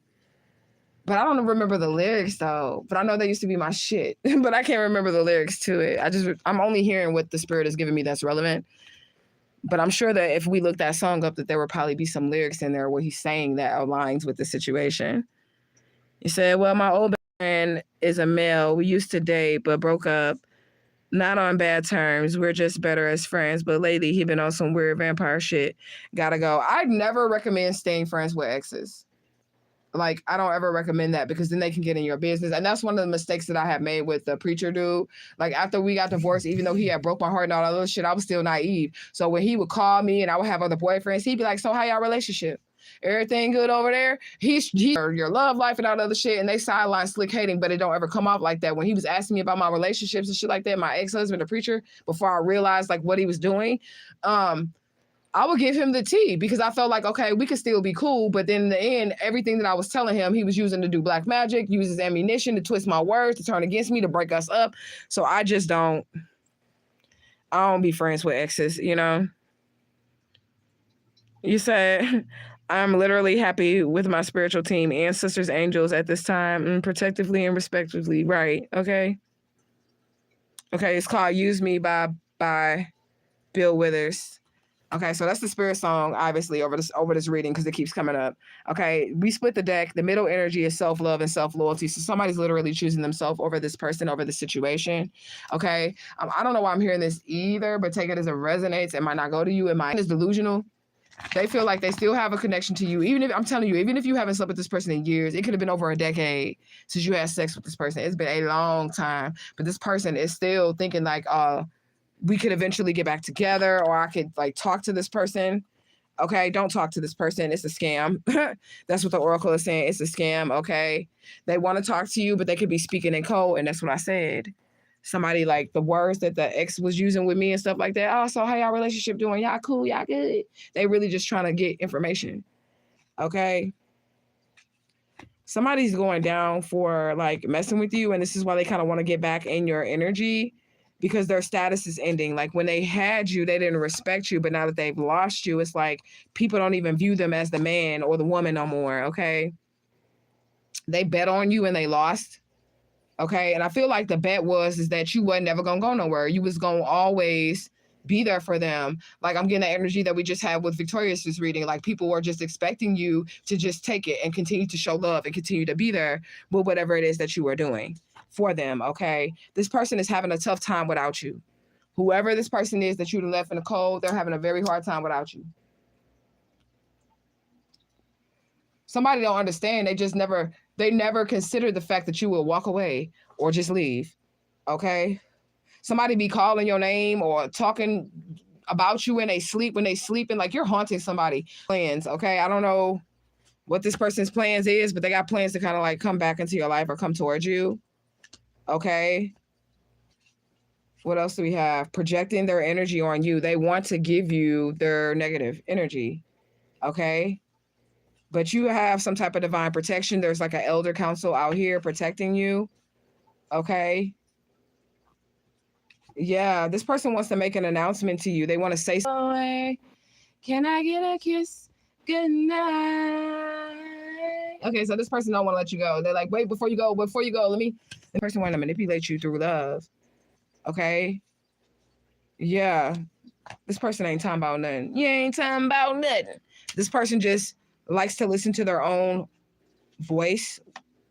But I don't remember the lyrics, though. But I know they used to be my shit. But I can't remember the lyrics to it. I'm only hearing what the spirit is giving me that's relevant. But I'm sure that if we look that song up, that there would probably be some lyrics in there where he's saying that aligns with the situation. You said, well, my old friend is a male. We used to date, but broke up. Not on bad terms. We're just better as friends. But lately, he been on some weird vampire shit. Gotta go. I'd never recommend staying friends with exes. Like, I don't ever recommend that because then they can get in your business. And that's one of the mistakes that I have made with the preacher dude. Like, after we got divorced, even though he had broke my heart and all that little shit, I was still naive. So when he would call me and I would have other boyfriends, he'd be like, so how y'all relationship? Everything good over there? He's your love life and all that other shit. And they sideline slick hating, but it don't ever come off like that. When he was asking me about my relationships and shit like that, my ex-husband, the preacher, before I realized like what he was doing, I would give him the tea because I felt like, okay, we could still be cool. But then in the end, everything that I was telling him, he was using to do black magic, use his ammunition to twist my words, to turn against me, to break us up. So I don't be friends with exes, you know? You said, I'm literally happy with my spiritual team and sisters angels at this time, and protectively and respectively. Right. Okay. Okay. It's called Use Me by Bill Withers. Okay, so that's the spirit song, obviously, over this reading because it keeps coming up. Okay, we split the deck. The middle energy is self-love and self-loyalty. So somebody's literally choosing themselves over this person, over the situation. Okay, I don't know why I'm hearing this either, but take it as it resonates. It might not go to you. It might is delusional. They feel like they still have a connection to you. Even if, I'm telling you, even if you haven't slept with this person in years, it could have been over a decade since you had sex with this person. It's been a long time. But this person is still thinking like, we could eventually get back together, or I could like talk to this person. Okay, don't talk to this person. It's a scam. That's what the oracle is saying. It's a scam. Okay, they want to talk to you, but they could be speaking in code, and that's what I said. Somebody like the words that the ex was using with me and stuff like that. Oh, so how y'all relationship doing? Y'all cool? Y'all good? They really just trying to get information. Okay. Somebody's going down for like messing with you, and this is why they kind of want to get back in your energy. Because their status is ending. Like when they had you, they didn't respect you. But now that they've lost you, it's like people don't even view them as the man or the woman no more, okay? They bet on you and they lost, okay? And I feel like the bet is that you wasn't never going to go nowhere. You was going to always be there for them. Like I'm getting the energy that we just had with Victoria's reading. Like people were just expecting you to just take it and continue to show love and continue to be there with whatever it is that you are doing for them, okay? This person is having a tough time without you. Whoever this person is that you left in the cold, they're having a very hard time without you. Somebody don't understand. They never consider the fact that you will walk away or just leave, okay? Somebody be calling your name or talking about you when they sleeping, like you're haunting somebody. Plans, okay? I don't know what this person's plans is, but they got plans to kind of like come back into your life or come towards you. Okay. What else do we have? Projecting their energy on you. They want to give you their negative energy. Okay. But you have some type of divine protection. There's like an elder council out here protecting you. Okay. Yeah. This person wants to make an announcement to you. They want to say, can I get a kiss? Good night. Okay. So this person don't want to let you go. They're like, wait, before you go, the person want to manipulate you through love. Okay. Yeah. This person ain't talking about nothing. You ain't talking about nothing. This person just likes to listen to their own voice.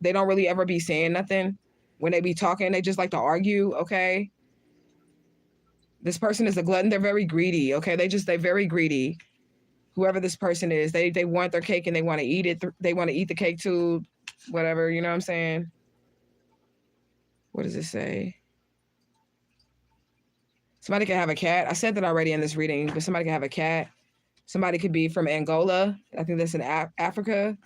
They don't really ever be saying nothing. When they be talking, they just like to argue, okay? This person is a glutton. They're very greedy, okay? They're very greedy. Whoever this person is, they want their cake and they want to eat it. They want to eat the cake too, whatever, you know what I'm saying? What does it say? Somebody can have a cat. I said that already in this reading, but somebody can have a cat. Somebody could be from Angola. I think that's in Africa.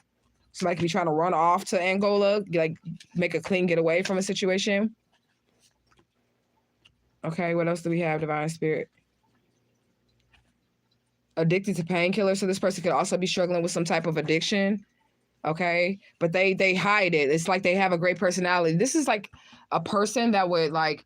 Somebody could be trying to run off to Angola, like make a clean getaway from a situation. Okay, what else do we have, Divine Spirit? Addicted to painkillers. So this person could also be struggling with some type of addiction. Okay, but they hide it. It's like they have a great personality. This is like a person that would like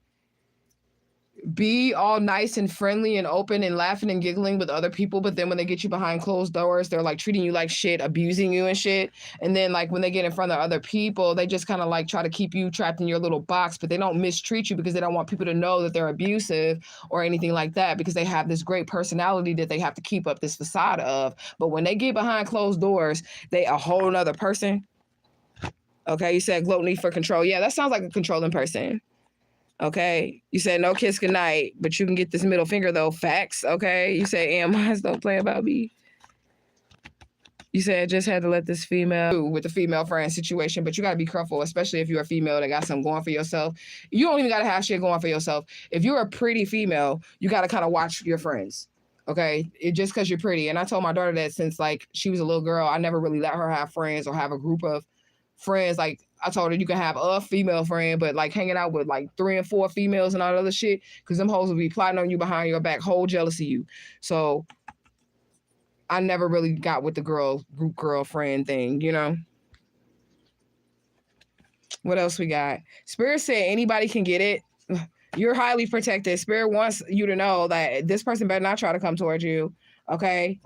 be all nice and friendly and open and laughing and giggling with other people, but then when they get you behind closed doors, they're like treating you like shit, abusing you and shit. And then like when they get in front of other people, they just kind of like try to keep you trapped in your little box, but they don't mistreat you because they don't want people to know that they're abusive or anything like that, because they have this great personality that they have to keep up this facade of. But when they get behind closed doors, they a whole nother person. Okay, you said gluttony for control. Yeah, that sounds like a controlling person. Okay, you said no kiss goodnight, but you can get this middle finger though. Facts. Okay, you said AMIs don't play about me. You said just had to let this female with the female friend situation, but you gotta be careful, especially if you're a female that got something going for yourself. You don't even gotta have shit going for yourself. If you're a pretty female, you gotta kind of watch your friends. Okay, just because you're pretty. And I told my daughter that since like she was a little girl, I never really let her have friends or have a group of friends. Like I told her you can have a female friend, but like hanging out with like 3 and 4 females and all that other shit, because them hoes will be plotting on you behind your back, whole jealous of you. So I never really got with the group girlfriend thing, you know. What else we got? Spirit said anybody can get it. You're highly protected. Spirit wants you to know that this person better not try to come towards you. Okay.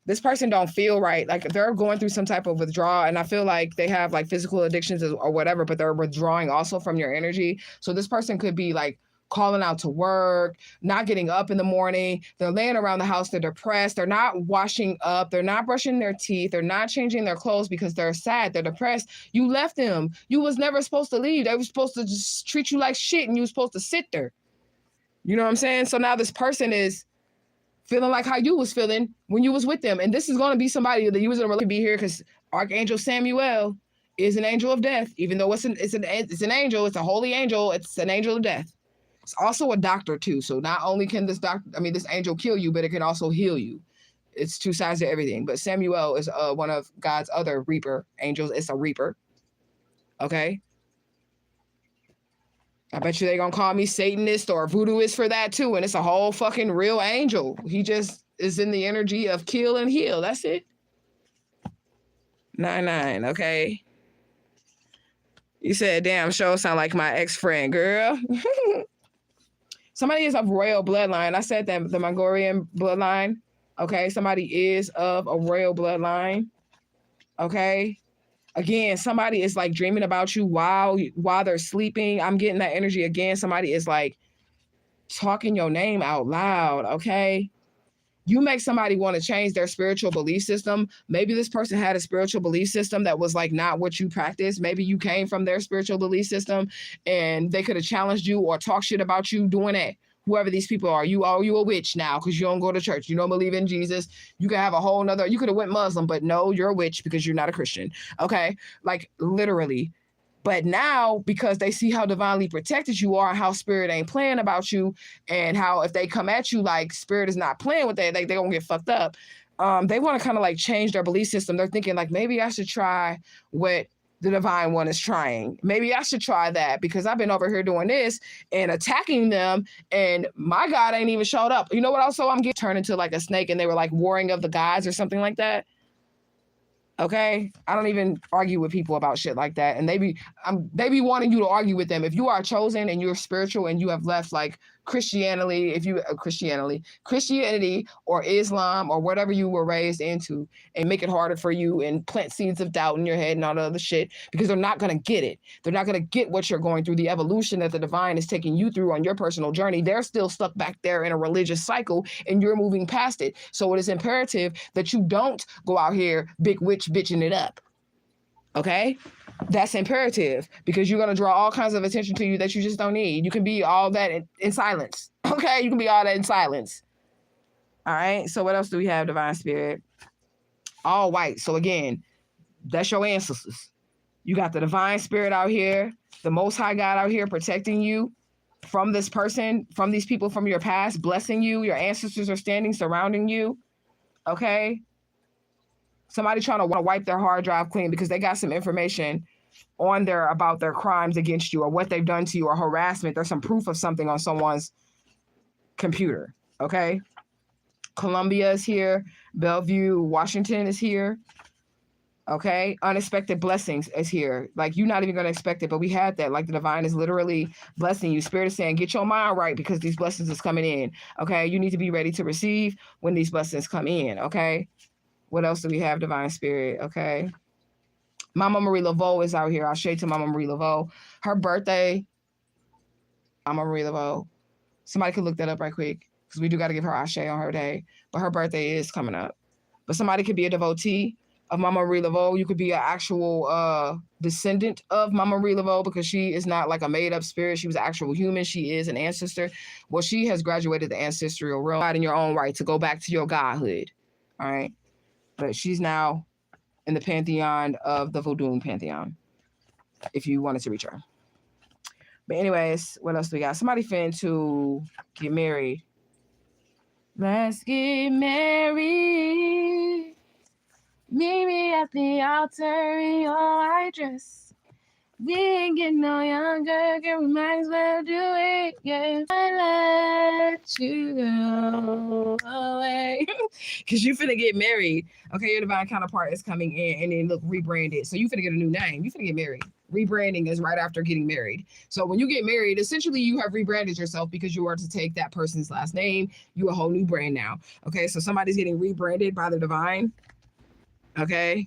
This person don't feel right. Like they're going through some type of withdrawal, and I feel like they have like physical addictions or whatever, but they're withdrawing also from your energy. So this person could be like calling out to work, not getting up in the morning. They're laying around the house. They're depressed. They're not washing up. They're not brushing their teeth. They're not changing their clothes because they're sad. They're depressed. You left them. You was never supposed to leave. They were supposed to just treat you like shit, and you were supposed to sit there. You know what I'm saying? So now this person is feeling like how you was feeling when you was with them. And this is going to be somebody that you was going to really be here, because Archangel Samuel is an angel of death. Even though it's an angel, it's a holy angel, it's an angel of death. It's also a doctor too. So not only can this angel kill you, but it can also heal you. It's two sides to everything. But Samuel is one of God's other reaper angels. It's a reaper. Okay. I bet you they're going to call me Satanist or voodooist for that too. And it's a whole fucking real angel. He just is in the energy of kill and heal. That's it. 99, okay. You said, damn, show sound like my ex-friend, girl. Somebody is of royal bloodline. I said that, the Mongolian bloodline. Okay, somebody is of a royal bloodline. Okay. Again, somebody is like dreaming about you while they're sleeping. I'm getting that energy again. Somebody is like talking your name out loud, okay? You make somebody want to change their spiritual belief system. Maybe this person had a spiritual belief system that was like not what you practice. Maybe you came from their spiritual belief system and they could have challenged you or talked shit about you doing that. Whoever these people are, you a witch now because you don't go to church. You don't believe in Jesus. You can have a whole nother, you could have went Muslim, but no, you're a witch because you're not a Christian. Okay? Like literally. But now, because they see how divinely protected you are, how spirit ain't playing about you, and how if they come at you like spirit is not playing with that, they're going to get fucked up. They want to kind of like change their belief system. They're thinking like, maybe I should try what the divine one is trying. Maybe I should try that because I've been over here doing this and attacking them and my God ain't even showed up. You know what? Also, I'm getting turned into like a snake and they were like warring of the gods or something like that. Okay, I don't even argue with people about shit like that, and they be wanting you to argue with them. If you are chosen and you're spiritual and you have left like Christianity, Christianity or Islam or whatever you were raised into, and make it harder for you and plant seeds of doubt in your head and all the other shit, because they're not gonna get it. They're not gonna get what you're going through, the evolution that the divine is taking you through on your personal journey. They're still stuck back there in a religious cycle, and you're moving past it. So it is imperative that you don't go out here big witch bitching it up. Okay? That's imperative, because you're going to draw all kinds of attention to you that you just don't need. You can be all that in silence. Okay? You can be all that in silence. All right? So what else do we have, divine spirit? All white. So again, that's your ancestors. You got the divine spirit out here, the most high God out here protecting you from this person, from these people from your past, blessing you. Your ancestors are standing, surrounding you. Okay? Somebody trying to wipe their hard drive clean because they got some information on there about their crimes against you or what they've done to you or harassment. There's some proof of something on someone's computer. Okay? Columbia is here. Bellevue, Washington is here. Okay? Unexpected blessings is here. Like, you're not even going to expect it, but we had that. Like, the divine is literally blessing you. Spirit is saying, get your mind right because these blessings is coming in. Okay? You need to be ready to receive when these blessings come in. Okay? What else do we have, divine spirit? Okay. Mama Marie Laveau is out here. I'll show you to Mama Marie Laveau. Her birthday, Mama Marie Laveau. Somebody could look that up right quick because we do got to give her ashe on her day. But her birthday is coming up. But somebody could be a devotee of Mama Marie Laveau. You could be an actual descendant of Mama Marie Laveau because she is not like a made-up spirit. She was an actual human. She is an ancestor. Well, she has graduated the ancestral realm in your own right to go back to your godhood. All right. But she's now in the pantheon of the Vodun pantheon, if you wanted to reach her. But anyways, what else do we got? Somebody fin to get married. Let's get married. Meet me at the altar in your white dress. We ain't getting no younger, girl, we might as well do it, yeah. I let you go away. Because you finna get married. Okay, your divine counterpart is coming in and then look rebranded. So you finna get a new name. You finna get married. Rebranding is right after getting married. So when you get married, essentially you have rebranded yourself because you are to take that person's last name. You a whole new brand now. Okay, so somebody's getting rebranded by the divine. Okay.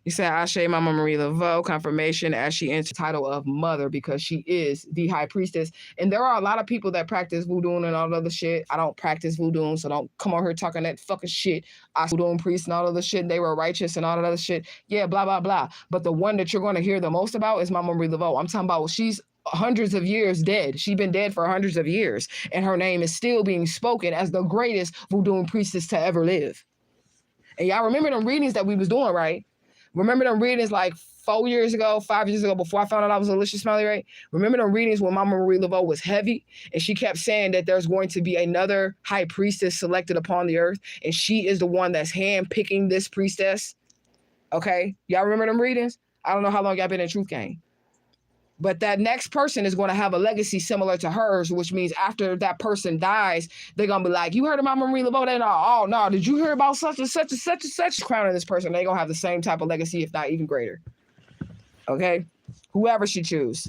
You said Ashe Mama Marie Laveau, confirmation as she enters the title of mother because she is the high priestess. And there are a lot of people that practice voodoo and all the other shit. I don't practice voodoo, so don't come on here talking that fucking shit. I voodoo and priests and all of the shit. They were righteous and all that other shit. Yeah, blah, blah, blah. But the one that you're going to hear the most about is Mama Marie Laveau. I'm talking about she's hundreds of years dead. She's been dead for hundreds of years. And her name is still being spoken as the greatest voodoo and priestess to ever live. And y'all remember them readings that we was doing, right? Remember them readings like 4 years ago, 5 years ago, before I found out I was Alicia Smiley, right? Remember them readings when Mama Marie Laveau was heavy and she kept saying that there's going to be another high priestess selected upon the earth and she is the one that's handpicking this priestess? Okay? Y'all remember them readings? I don't know how long y'all been in Truth Gang. But that next person is going to have a legacy similar to hers, which means after that person dies, they're going to be like, you heard of Mama Marie Laveau? They're not, oh, no, did you hear about such and such and such and such? Crowning this person, they're going to have the same type of legacy, if not even greater. Okay? Whoever she choose.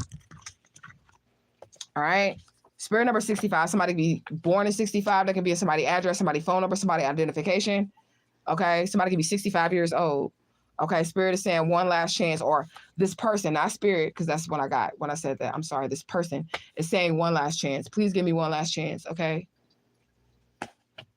All right? Spirit number 65. Somebody be born in 65. That can be somebody's address, somebody's phone number, somebody's identification. Okay? Somebody can be 65 years old. Okay, spirit is saying one last chance, or this person, not spirit, because that's what I got when I said that. I'm sorry, this person is saying one last chance. Please give me one last chance, okay?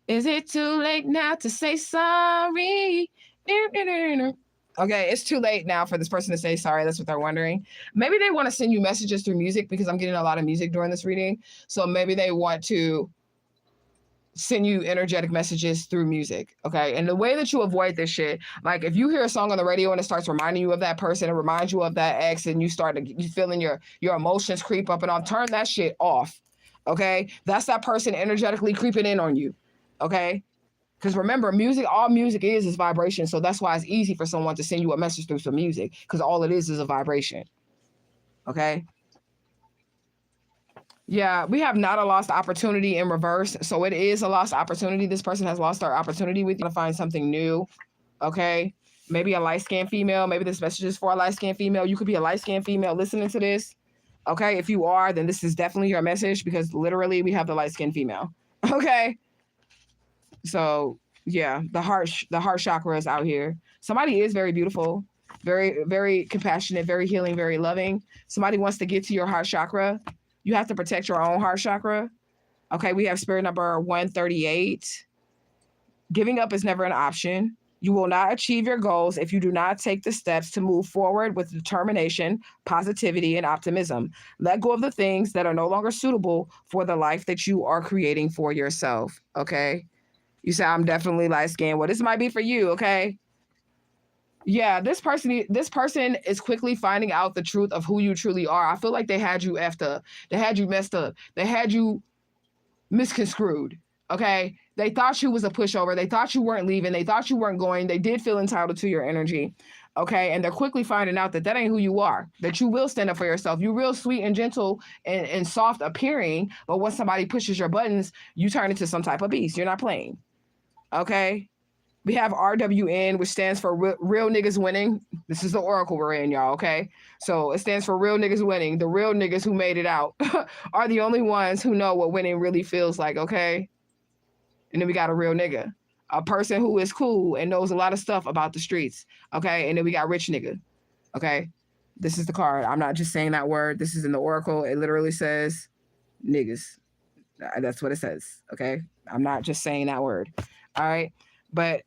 Is it too late now to say sorry? Okay, it's too late now for this person to say sorry. That's what they're wondering. Maybe they want to send you messages through music because I'm getting a lot of music during this reading. So maybe they want to send you energetic messages through music, okay? And the way that you avoid this shit, like if you hear a song on the radio and it starts reminding you of that person, it reminds you of that ex, and you feeling your emotions creep up and on, turn that shit off, okay? That's that person energetically creeping in on you, okay? Because remember, music, all music is vibration. So that's why it's easy for someone to send you a message through some music, because all it is a vibration. Okay. Yeah, we have not a lost opportunity in reverse. So it is a lost opportunity. This person has lost their opportunity with you to find something new. Okay. Maybe a light-skinned female. Maybe this message is for a light-skinned female. You could be a light-skinned female listening to this. Okay. If you are, then this is definitely your message, because literally we have the light-skinned female. Okay. So yeah, the heart chakra is out here. Somebody is very beautiful, very, very compassionate, very healing, very loving. Somebody wants to get to your heart chakra. You have to protect your own heart chakra. Okay, we have spirit number 138. Giving up is never an option. You will not achieve your goals if you do not take the steps to move forward with determination, positivity, and optimism. Let go of the things that are no longer suitable for the life that you are creating for yourself. Okay. You say, I'm definitely light-skinned. Well, this might be for you, okay? Yeah, this person is quickly finding out the truth of who you truly are. I feel like they had you effed up. They had you messed up. They had you misconstrued, okay? They thought you was a pushover. They thought you weren't leaving. They thought you weren't going. They did feel entitled to your energy, okay? And they're quickly finding out that ain't who you are, that you will stand up for yourself. You're real sweet and gentle and soft appearing, but when somebody pushes your buttons, you turn into some type of beast. You're not playing. Okay, we have RWN, which stands for real niggas winning. This is the oracle we're in, y'all. Okay, so it stands for real niggas winning. The real niggas who made it out are the only ones who know what winning really feels like. Okay, and then we got a real nigga, a person who is cool and knows a lot of stuff about the streets. Okay, and then we got rich nigga. Okay, this is the card. I'm not just saying that word. This is in the oracle. It literally says niggas. That's what it says. Okay, I'm not just saying that word. All right. But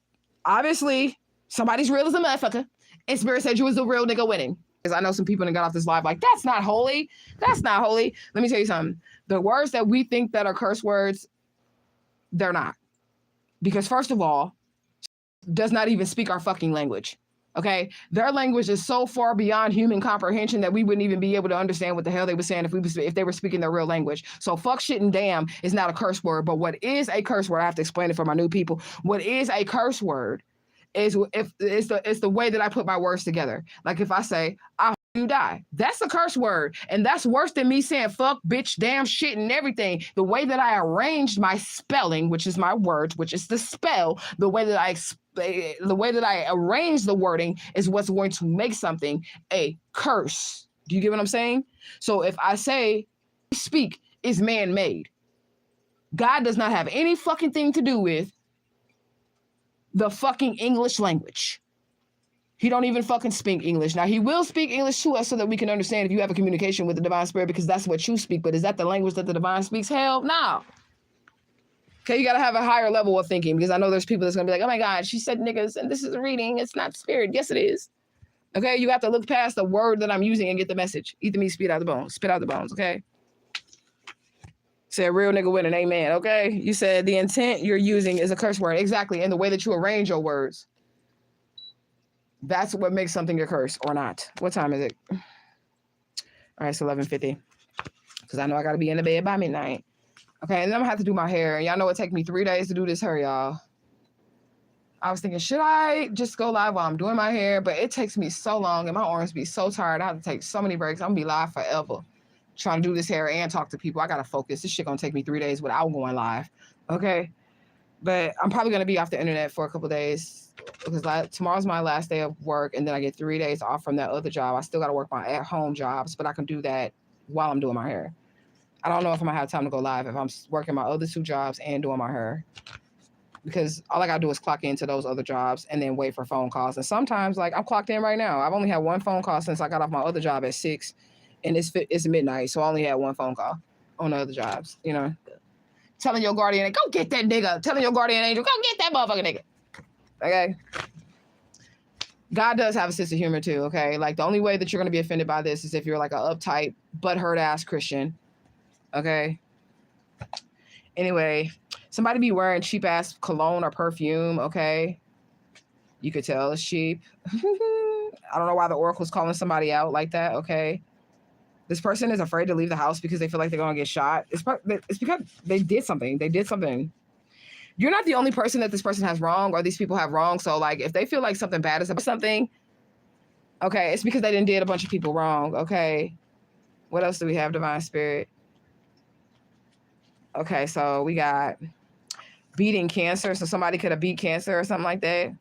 obviously somebody's real as a motherfucker. And Spirit said you was the real nigga winning. Because I know some people that got off this live like, that's not holy. That's not holy. Let me tell you something. The words that we think that are curse words, they're not. Because first of all, does not even speak our fucking language. Okay, their language is so far beyond human comprehension that we wouldn't even be able to understand what the hell they were saying if they were speaking their real language. So fuck, shit, and damn is not a curse word. But what is a curse word? I have to explain it for my new people. What is a curse word is if it's the way that I put my words together. Like if I say, I hope you die, that's a curse word, and that's worse than me saying fuck, bitch, damn, shit, and everything. The way that I arranged my spelling, which is my words, which is the spell, the way that I arrange the wording is what's going to make something a curse. Do you get what I'm saying? So if I say speak is man-made, God does not have any fucking thing to do with the fucking English language. He don't even fucking speak English. Now, he will speak English to us so that we can understand if you have a communication with the divine spirit, because that's what you speak. But is that the language that the divine speaks? Hell no. Okay, you got to have a higher level of thinking, because I know there's people that's going to be like, oh my God, she said niggas, and this is a reading. It's not spirit. Yes, it is. Okay, you have to look past the word that I'm using and get the message. Eat the meat, spit out the bones. Spit out the bones, okay? Said real nigga winning, amen, okay? You said the intent you're using is a curse word. Exactly, and the way that you arrange your words. That's what makes something a curse or not. What time is it? All right, it's 11:50. Because I know I got to be in the bed by midnight. Okay, and then I'm going to have to do my hair. Y'all know it take me 3 days to do this hair, y'all. I was thinking, should I just go live while I'm doing my hair? But it takes me so long, and my arms be so tired. I have to take so many breaks. I'm going to be live forever trying to do this hair and talk to people. I got to focus. This shit going to take me 3 days without going live. Okay? But I'm probably going to be off the internet for a couple days, because tomorrow's my last day of work, and then I get 3 days off from that other job. I still got to work my at-home jobs, but I can do that while I'm doing my hair. I don't know if I'm going to have time to go live if I'm working my other 2 jobs and doing my hair, because all I got to do is clock into those other jobs and then wait for phone calls. And sometimes, like, I'm clocked in right now. I've only had 1 phone call since I got off my other job at 6, and it's midnight, so I only had 1 phone call on the other jobs, you know. Telling your guardian, go get that nigga. Telling your guardian angel, go get that motherfucking nigga. Okay? God does have a sense of humor too, okay? Like, the only way that you're going to be offended by this is if you're like an uptight, butthurt ass Christian. Okay? Anyway, somebody be wearing cheap ass cologne or perfume, okay? You could tell it's cheap. I don't know why the oracle's calling somebody out like that, okay? This person is afraid to leave the house because they feel like they're going to get shot. It's because they did something. They did something. you're not the only person that this person has wrong or these people have wrong. So like, if they feel like something bad is about something, okay, it's because they didn't did a bunch of people wrong. Okay. What else do we have, Divine Spirit? Okay, so we got beating cancer. So somebody could have beat cancer or something like that.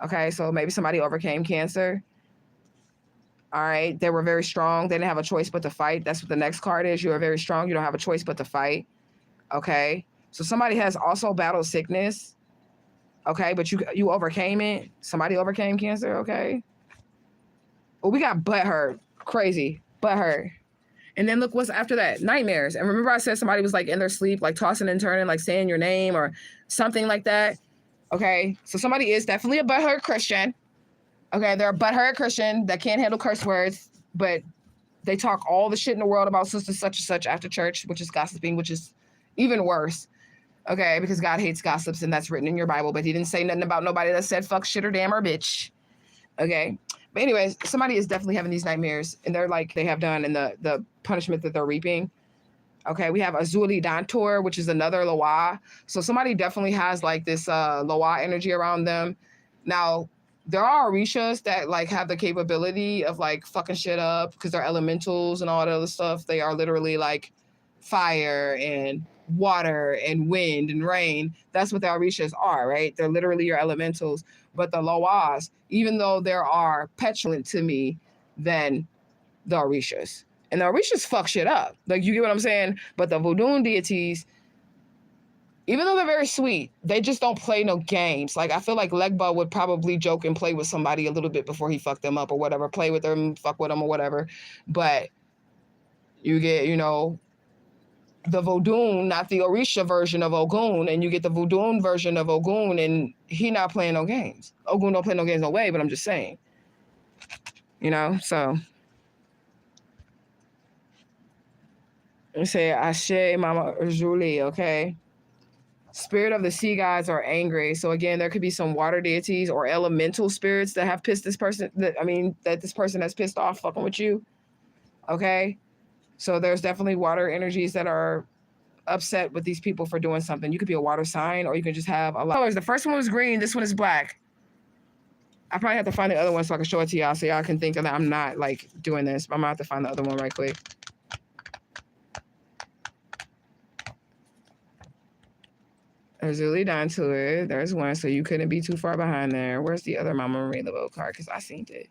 Okay, so maybe somebody overcame cancer. All right, they were very strong. They didn't have a choice but to fight. That's what the next card is. You are very strong. You don't have a choice but to fight. Okay, so somebody has also battled sickness. Okay, but you overcame it. Somebody overcame cancer. Okay. Well, we got butt hurt. Crazy. Butt hurt. And then look what's after that. Nightmares. And remember I said somebody was like in their sleep, like tossing and turning, like saying your name or something like that. Okay, so somebody is definitely a butthurt Christian. Okay, they're a butthurt Christian that can't handle curse words, but they talk all the shit in the world about sister such and such after church, which is gossiping, which is even worse. Okay, because God hates gossips and that's written in your Bible, but he didn't say nothing about nobody that said fuck, shit, or damn, or bitch. Okay, but anyways, somebody is definitely having these nightmares and they're like, they have done in the punishment that they're reaping. Okay, we have Azuli Dantor, which is another Loa. So somebody definitely has like this Loa energy around them. Now, there are orishas that like have the capability of like fucking shit up because they're elementals and all that other stuff. They are literally like fire and water and wind and rain. That's what the orishas are, right? They're literally your elementals. But the Loas, even though they are petulant to me than the orishas. And the orishas fuck shit up. Like, you get what I'm saying? But the voodoo deities, even though they're very sweet, they just don't play no games. Like, I feel like Legba would probably joke and play with somebody a little bit before he fucked them up or whatever. Play with them, fuck with them or whatever. But you get, you know, the voodoo, not the Orisha version of Ogun, and you get the voodoo version of Ogun, and he not playing no games. Ogun don't play no games no way, but I'm just saying. You know, so... say Ashe Mama Julie, okay? Spirit of the sea gods are angry. So again, there could be some water deities or elemental spirits that have pissed this person, that this person has pissed off fucking with you. Okay? So there's definitely water energies that are upset with these people for doing something. You could be a water sign or you could just have a lot of colors. The first one was green, this one is black. I probably have to find the other one so I can show it to y'all so y'all can think that I'm not like doing this, but I'm gonna have to find the other one right quick. Azuli Dantur, there's one, so you couldn't be too far behind there. Where's the other Mama Marie Laveau card? Because I seen it.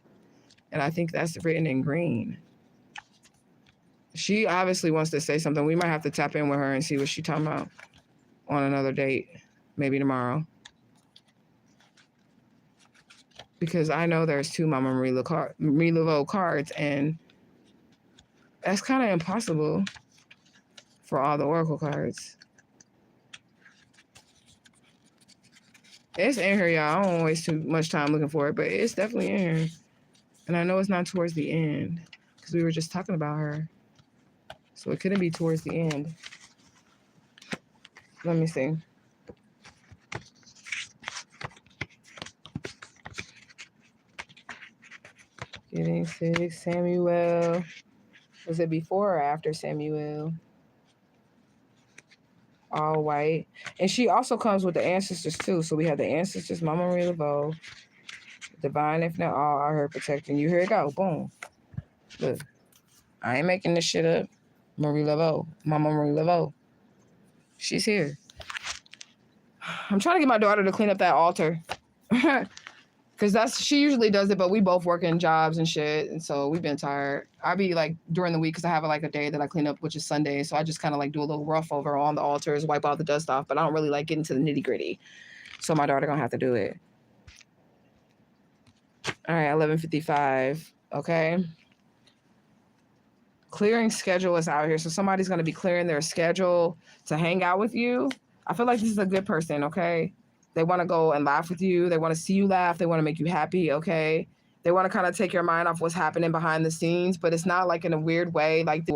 And I think that's written in green. She obviously wants to say something. We might have to tap in with her and see what she's talking about on another date. Maybe tomorrow. Because I know there's two Mama Marie Laveau cards, and that's kind of impossible for all the Oracle cards. It's in here, y'all. I don't waste too much time looking for it, but it's definitely in here. And I know it's not towards the end because we were just talking about her. So it couldn't be towards the end. Let me see. Getting sick, Samuel. Was it before or after Samuel? All white. And she also comes with the ancestors too. So we have the ancestors, Mama Marie Laveau, divine, if not all, are her protecting you. Here it go. Boom. Look. I ain't making this shit up. Marie Laveau. Mama Marie Laveau. She's here. I'm trying to get my daughter to clean up that altar. Because she usually does it, but we both work in jobs and shit. And so we've been tired. I be like during the week because I have like a day that I clean up, which is Sunday. So I just kind of like do a little rough over on the altars, wipe all the dust off. But I don't really like get into the nitty gritty. So my daughter gonna have to do it. All right, 11:55. Okay. Clearing schedule is out here. So somebody's gonna be clearing their schedule to hang out with you. I feel like this is a good person, okay? They want to go and laugh with you. They want to see you laugh. They want to make you happy, okay? They want to kind of take your mind off what's happening behind the scenes, but it's not like in a weird way, like you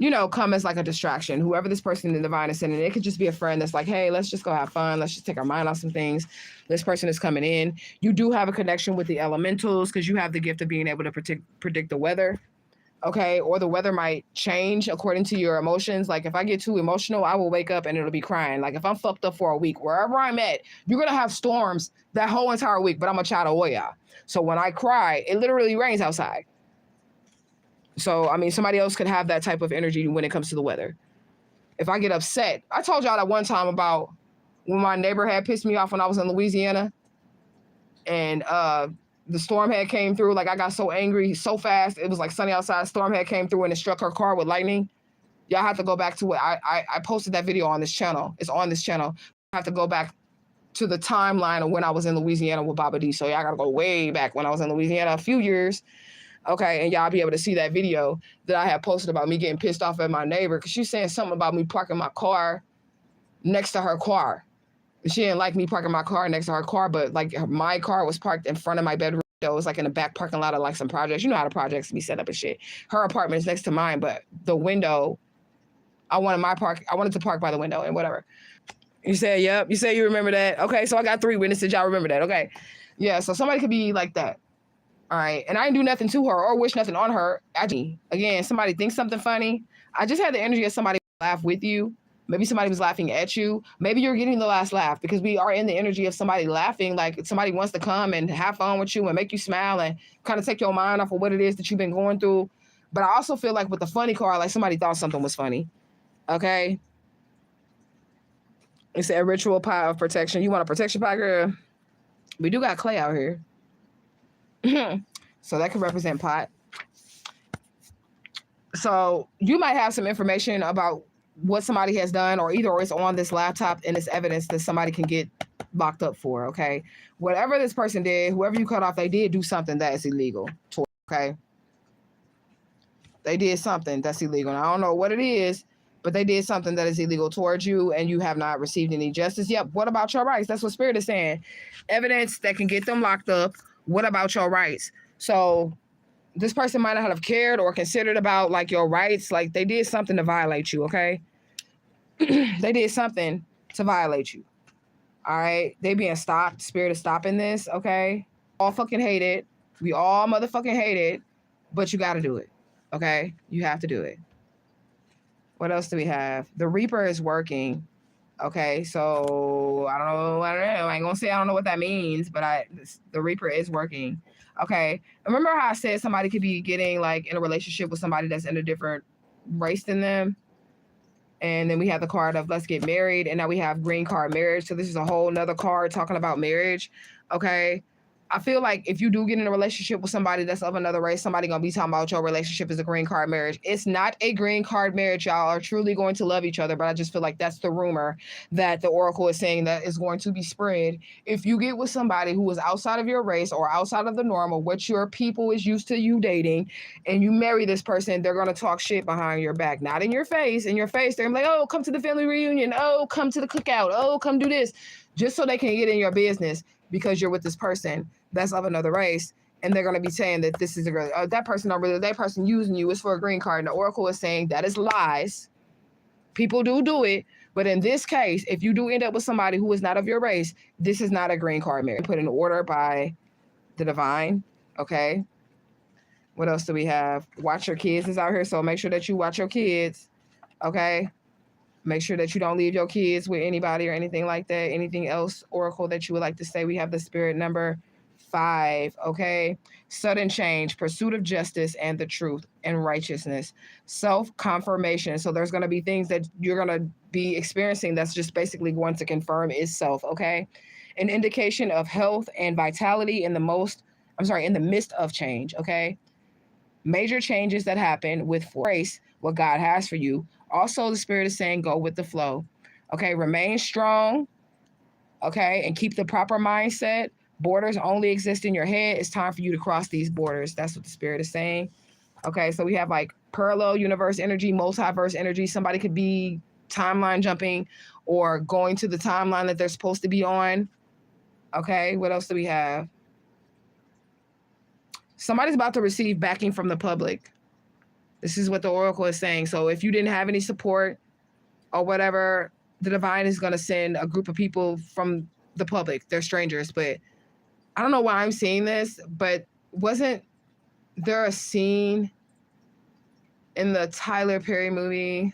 know, come as like a distraction. Whoever this person in the divine is sending, it could just be a friend that's like, hey, let's just go have fun. Let's just take our mind off some things. This person is coming in. You do have a connection with the elementals because you have the gift of being able to predict the weather. okay? Or the weather might change according to your emotions. Like if I get too emotional, I will wake up and it'll be crying. Like if I'm fucked up for a week, wherever I'm at, you're gonna have storms that whole entire week, but I'm a child of Oya. So when I cry, it literally rains outside. So, I mean, somebody else could have that type of energy when it comes to the weather. If I get upset, I told y'all that one time about when my neighbor had pissed me off when I was in Louisiana and the storm had came through. Like I got so angry so fast. It was like sunny outside. Storm had came through and it struck her car with lightning. Y'all have to go back to it. I posted that video on this channel. It's on this channel. I have to go back to the timeline of when I was in Louisiana with Baba D. So y'all gotta go way back when I was in Louisiana, a few years. Okay, and y'all be able to see that video that I had posted about me getting pissed off at my neighbor because she's saying something about me parking my car next to her car. She didn't like me parking my car next to her car, but like my car was parked in front of my bedroom. It was like in the back parking lot of like some projects. You know how the projects be set up and shit. Her apartment is next to mine, but the window, I wanted to park by the window and whatever. You said, yep. You say you remember that. Okay, so I got 3 witnesses. Y'all remember that. Okay. Yeah, so somebody could be like that. All right. And I didn't do nothing to her or wish nothing on her. Again, somebody thinks something funny. I just had the energy of somebody laugh with you. Maybe somebody was laughing at you. Maybe you're getting the last laugh because we are in the energy of somebody laughing. Like somebody wants to come and have fun with you and make you smile and kind of take your mind off of what it is that you've been going through. But I also feel like with the funny card, like somebody thought something was funny. Okay. It's a ritual pie of protection. You want a protection pie, girl? We do got clay out here. So that could represent pot. So you might have some information about what somebody has done, or it's on this laptop and it's evidence that somebody can get locked up for, okay? Whatever this person did, whoever you cut off, they did do something that is illegal, okay? They did something that's illegal. And I don't know what it is, but they did something that is illegal towards you and you have not received any justice. Yep, what about your rights? That's what Spirit is saying. Evidence that can get them locked up. What about your rights? So this person might not have cared or considered about like your rights. Like they did something to violate you, okay? They did something to violate you. All right? They being stopped. Spirit is stopping this, okay? All fucking hate it. We all motherfucking hate it, but you got to do it, okay? You have to do it. What else do we have? The Reaper is working. Okay, so I don't know. I ain't gonna say I don't know what that means, but the Reaper is working. Okay, remember how I said somebody could be getting like in a relationship with somebody that's in a different race than them? And then we have the card of let's get married, and now we have green card marriage. So this is a whole nother card talking about marriage. Okay. I feel like if you do get in a relationship with somebody that's of another race, somebody gonna be talking about your relationship is a green card marriage. It's not a green card marriage. Y'all are truly going to love each other, but I just feel like that's the rumor that the Oracle is saying that is going to be spread. If you get with somebody who is outside of your race or outside of the norm or what your people is used to you dating, and you marry this person, they're gonna talk shit behind your back, not in your face. In your face, they're like, oh, come to the family reunion. Oh, come to the cookout. Oh, come do this, just so they can get in your business because you're with this person that's of another race, and they're going to be saying that this is a girl, that person using you is for a green card. And the Oracle is saying that is lies. People do it, but in this case, if you do end up with somebody who is not of your race, this is not a green card marriage. Put in order by the divine. Okay. What else do we have? Watch your kids is out here, so make sure that you watch your kids. Okay. Make sure that you don't leave your kids with anybody or anything like that. Anything else, Oracle, that you would like to say? We have the Spirit number 5, okay? Sudden change, pursuit of justice and the truth and righteousness, self-confirmation. So there's going to be things that you're going to be experiencing that's just basically going to confirm itself, okay? An indication of health and vitality in the midst of change, okay? Major changes that happen with grace, what God has for you. Also, the Spirit is saying go with the flow, okay? Remain strong, okay? And keep the proper mindset. Borders only exist in your head. It's time for you to cross these borders. That's what the Spirit is saying. Okay, so we have like parallel universe energy, multiverse energy. Somebody could be timeline jumping or going to the timeline that they're supposed to be on. Okay, what else do we have? Somebody's about to receive backing from the public. This is what the Oracle is saying. So if you didn't have any support or whatever, the divine is going to send a group of people from the public. They're strangers, but I don't know why I'm seeing this, but wasn't there a scene in the Tyler Perry movie.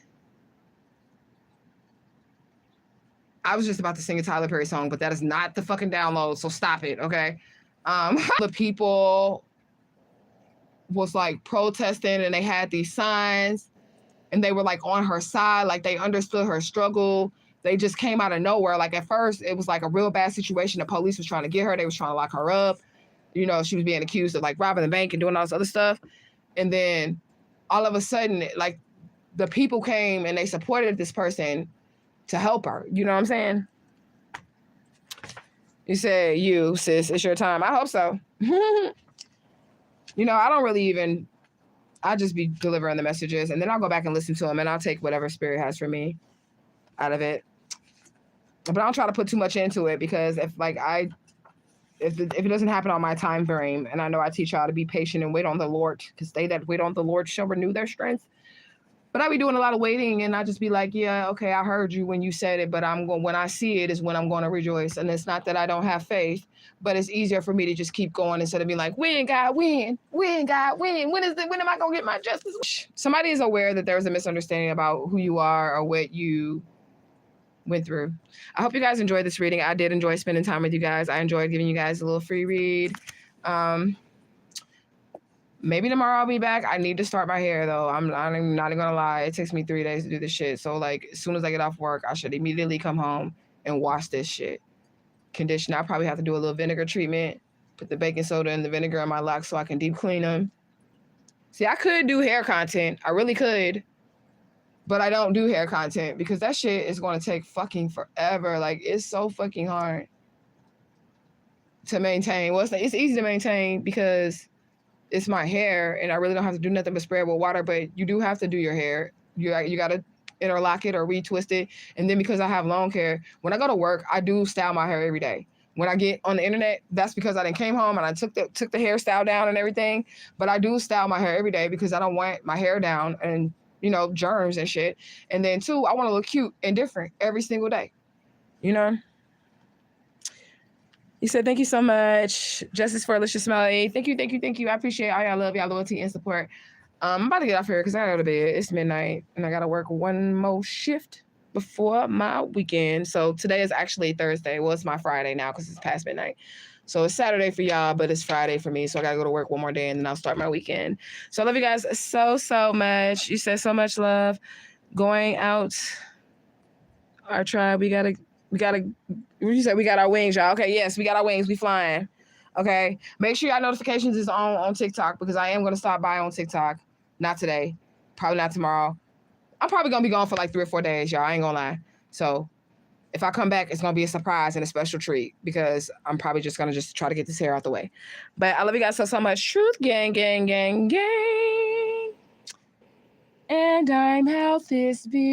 I was just about to sing a Tyler Perry song, but that is not the fucking download, so stop it, okay? The people was like protesting and they had these signs and they were like on her side, like they understood her struggle. They just came out of nowhere. Like at first it was like a real bad situation. The police was trying to get her. They was trying to lock her up. You know, she was being accused of like robbing the bank and doing all this other stuff. And then all of a sudden, like the people came and they supported this person to help her. You know what I'm saying? You said, you, sis, it's your time. I hope so. You know, I don't really even, I just be delivering the messages and then I'll go back and listen to them and I'll take whatever spirit has for me out of it. But I don't try to put too much into it because if it doesn't happen on my time frame, and I know I teach y'all to be patient and wait on the Lord, because they that wait on the Lord shall renew their strength. But I be doing a lot of waiting and I just be like, yeah, okay, I heard you when you said it, but when I see it is when I'm going to rejoice. And it's not that I don't have faith, but it's easier for me to just keep going instead of being like, when, God, when, God, when am I going to get my justice? Somebody is aware that there was a misunderstanding about who you are or what you went through. I hope you guys enjoyed this reading. I did enjoy spending time with you guys. I enjoyed giving you guys a little free read. Maybe tomorrow I'll be back. I need to start my hair though. I'm not even gonna lie. It takes me 3 days to do this shit. So like as soon as I get off work, I should immediately come home and wash this shit. Condition. I probably have to do a little vinegar treatment. Put the baking soda and the vinegar in my locks so I can deep clean them. See, I could do hair content. I really could. But I don't do hair content because that shit is going to take fucking forever. Like, it's so fucking hard to maintain. Well, it's easy to maintain because it's my hair and I really don't have to do nothing but spray it with water, but you do have to do your hair. You got to interlock it or retwist it. And then because I have long hair, when I go to work, I do style my hair every day. When I get on the internet, that's because I came home and I took the hairstyle down and everything. But I do style my hair every day because I don't want my hair down and, you know, germs and shit. And then two, I want to look cute and different every single day. You know? You said, thank you so much. Justice for Alicia Smiley. Thank you. I appreciate all y'all love, y'all loyalty and support. I'm about to get off here because I gotta go to bed. It's midnight and I gotta work one more shift before my weekend. So today is actually Thursday. Well, it's my Friday now because it's past midnight. So it's Saturday for y'all, but it's Friday for me. So I gotta go to work one more day and then I'll start my weekend. So I love you guys so much. You said so much love. Going out, our tribe, we gotta, you said we got our wings, y'all. Okay, yes, we got our wings. We flying. Okay, make sure y'all notifications is on TikTok because I am gonna stop by on TikTok. Not today, probably not tomorrow. I'm probably gonna be gone for like 3 or 4 days, y'all. I ain't gonna lie. So if I come back, it's gonna be a surprise and a special treat because I'm probably just gonna try to get this hair out the way. But I love you guys so much. Truth gang. And I'm health this bitch.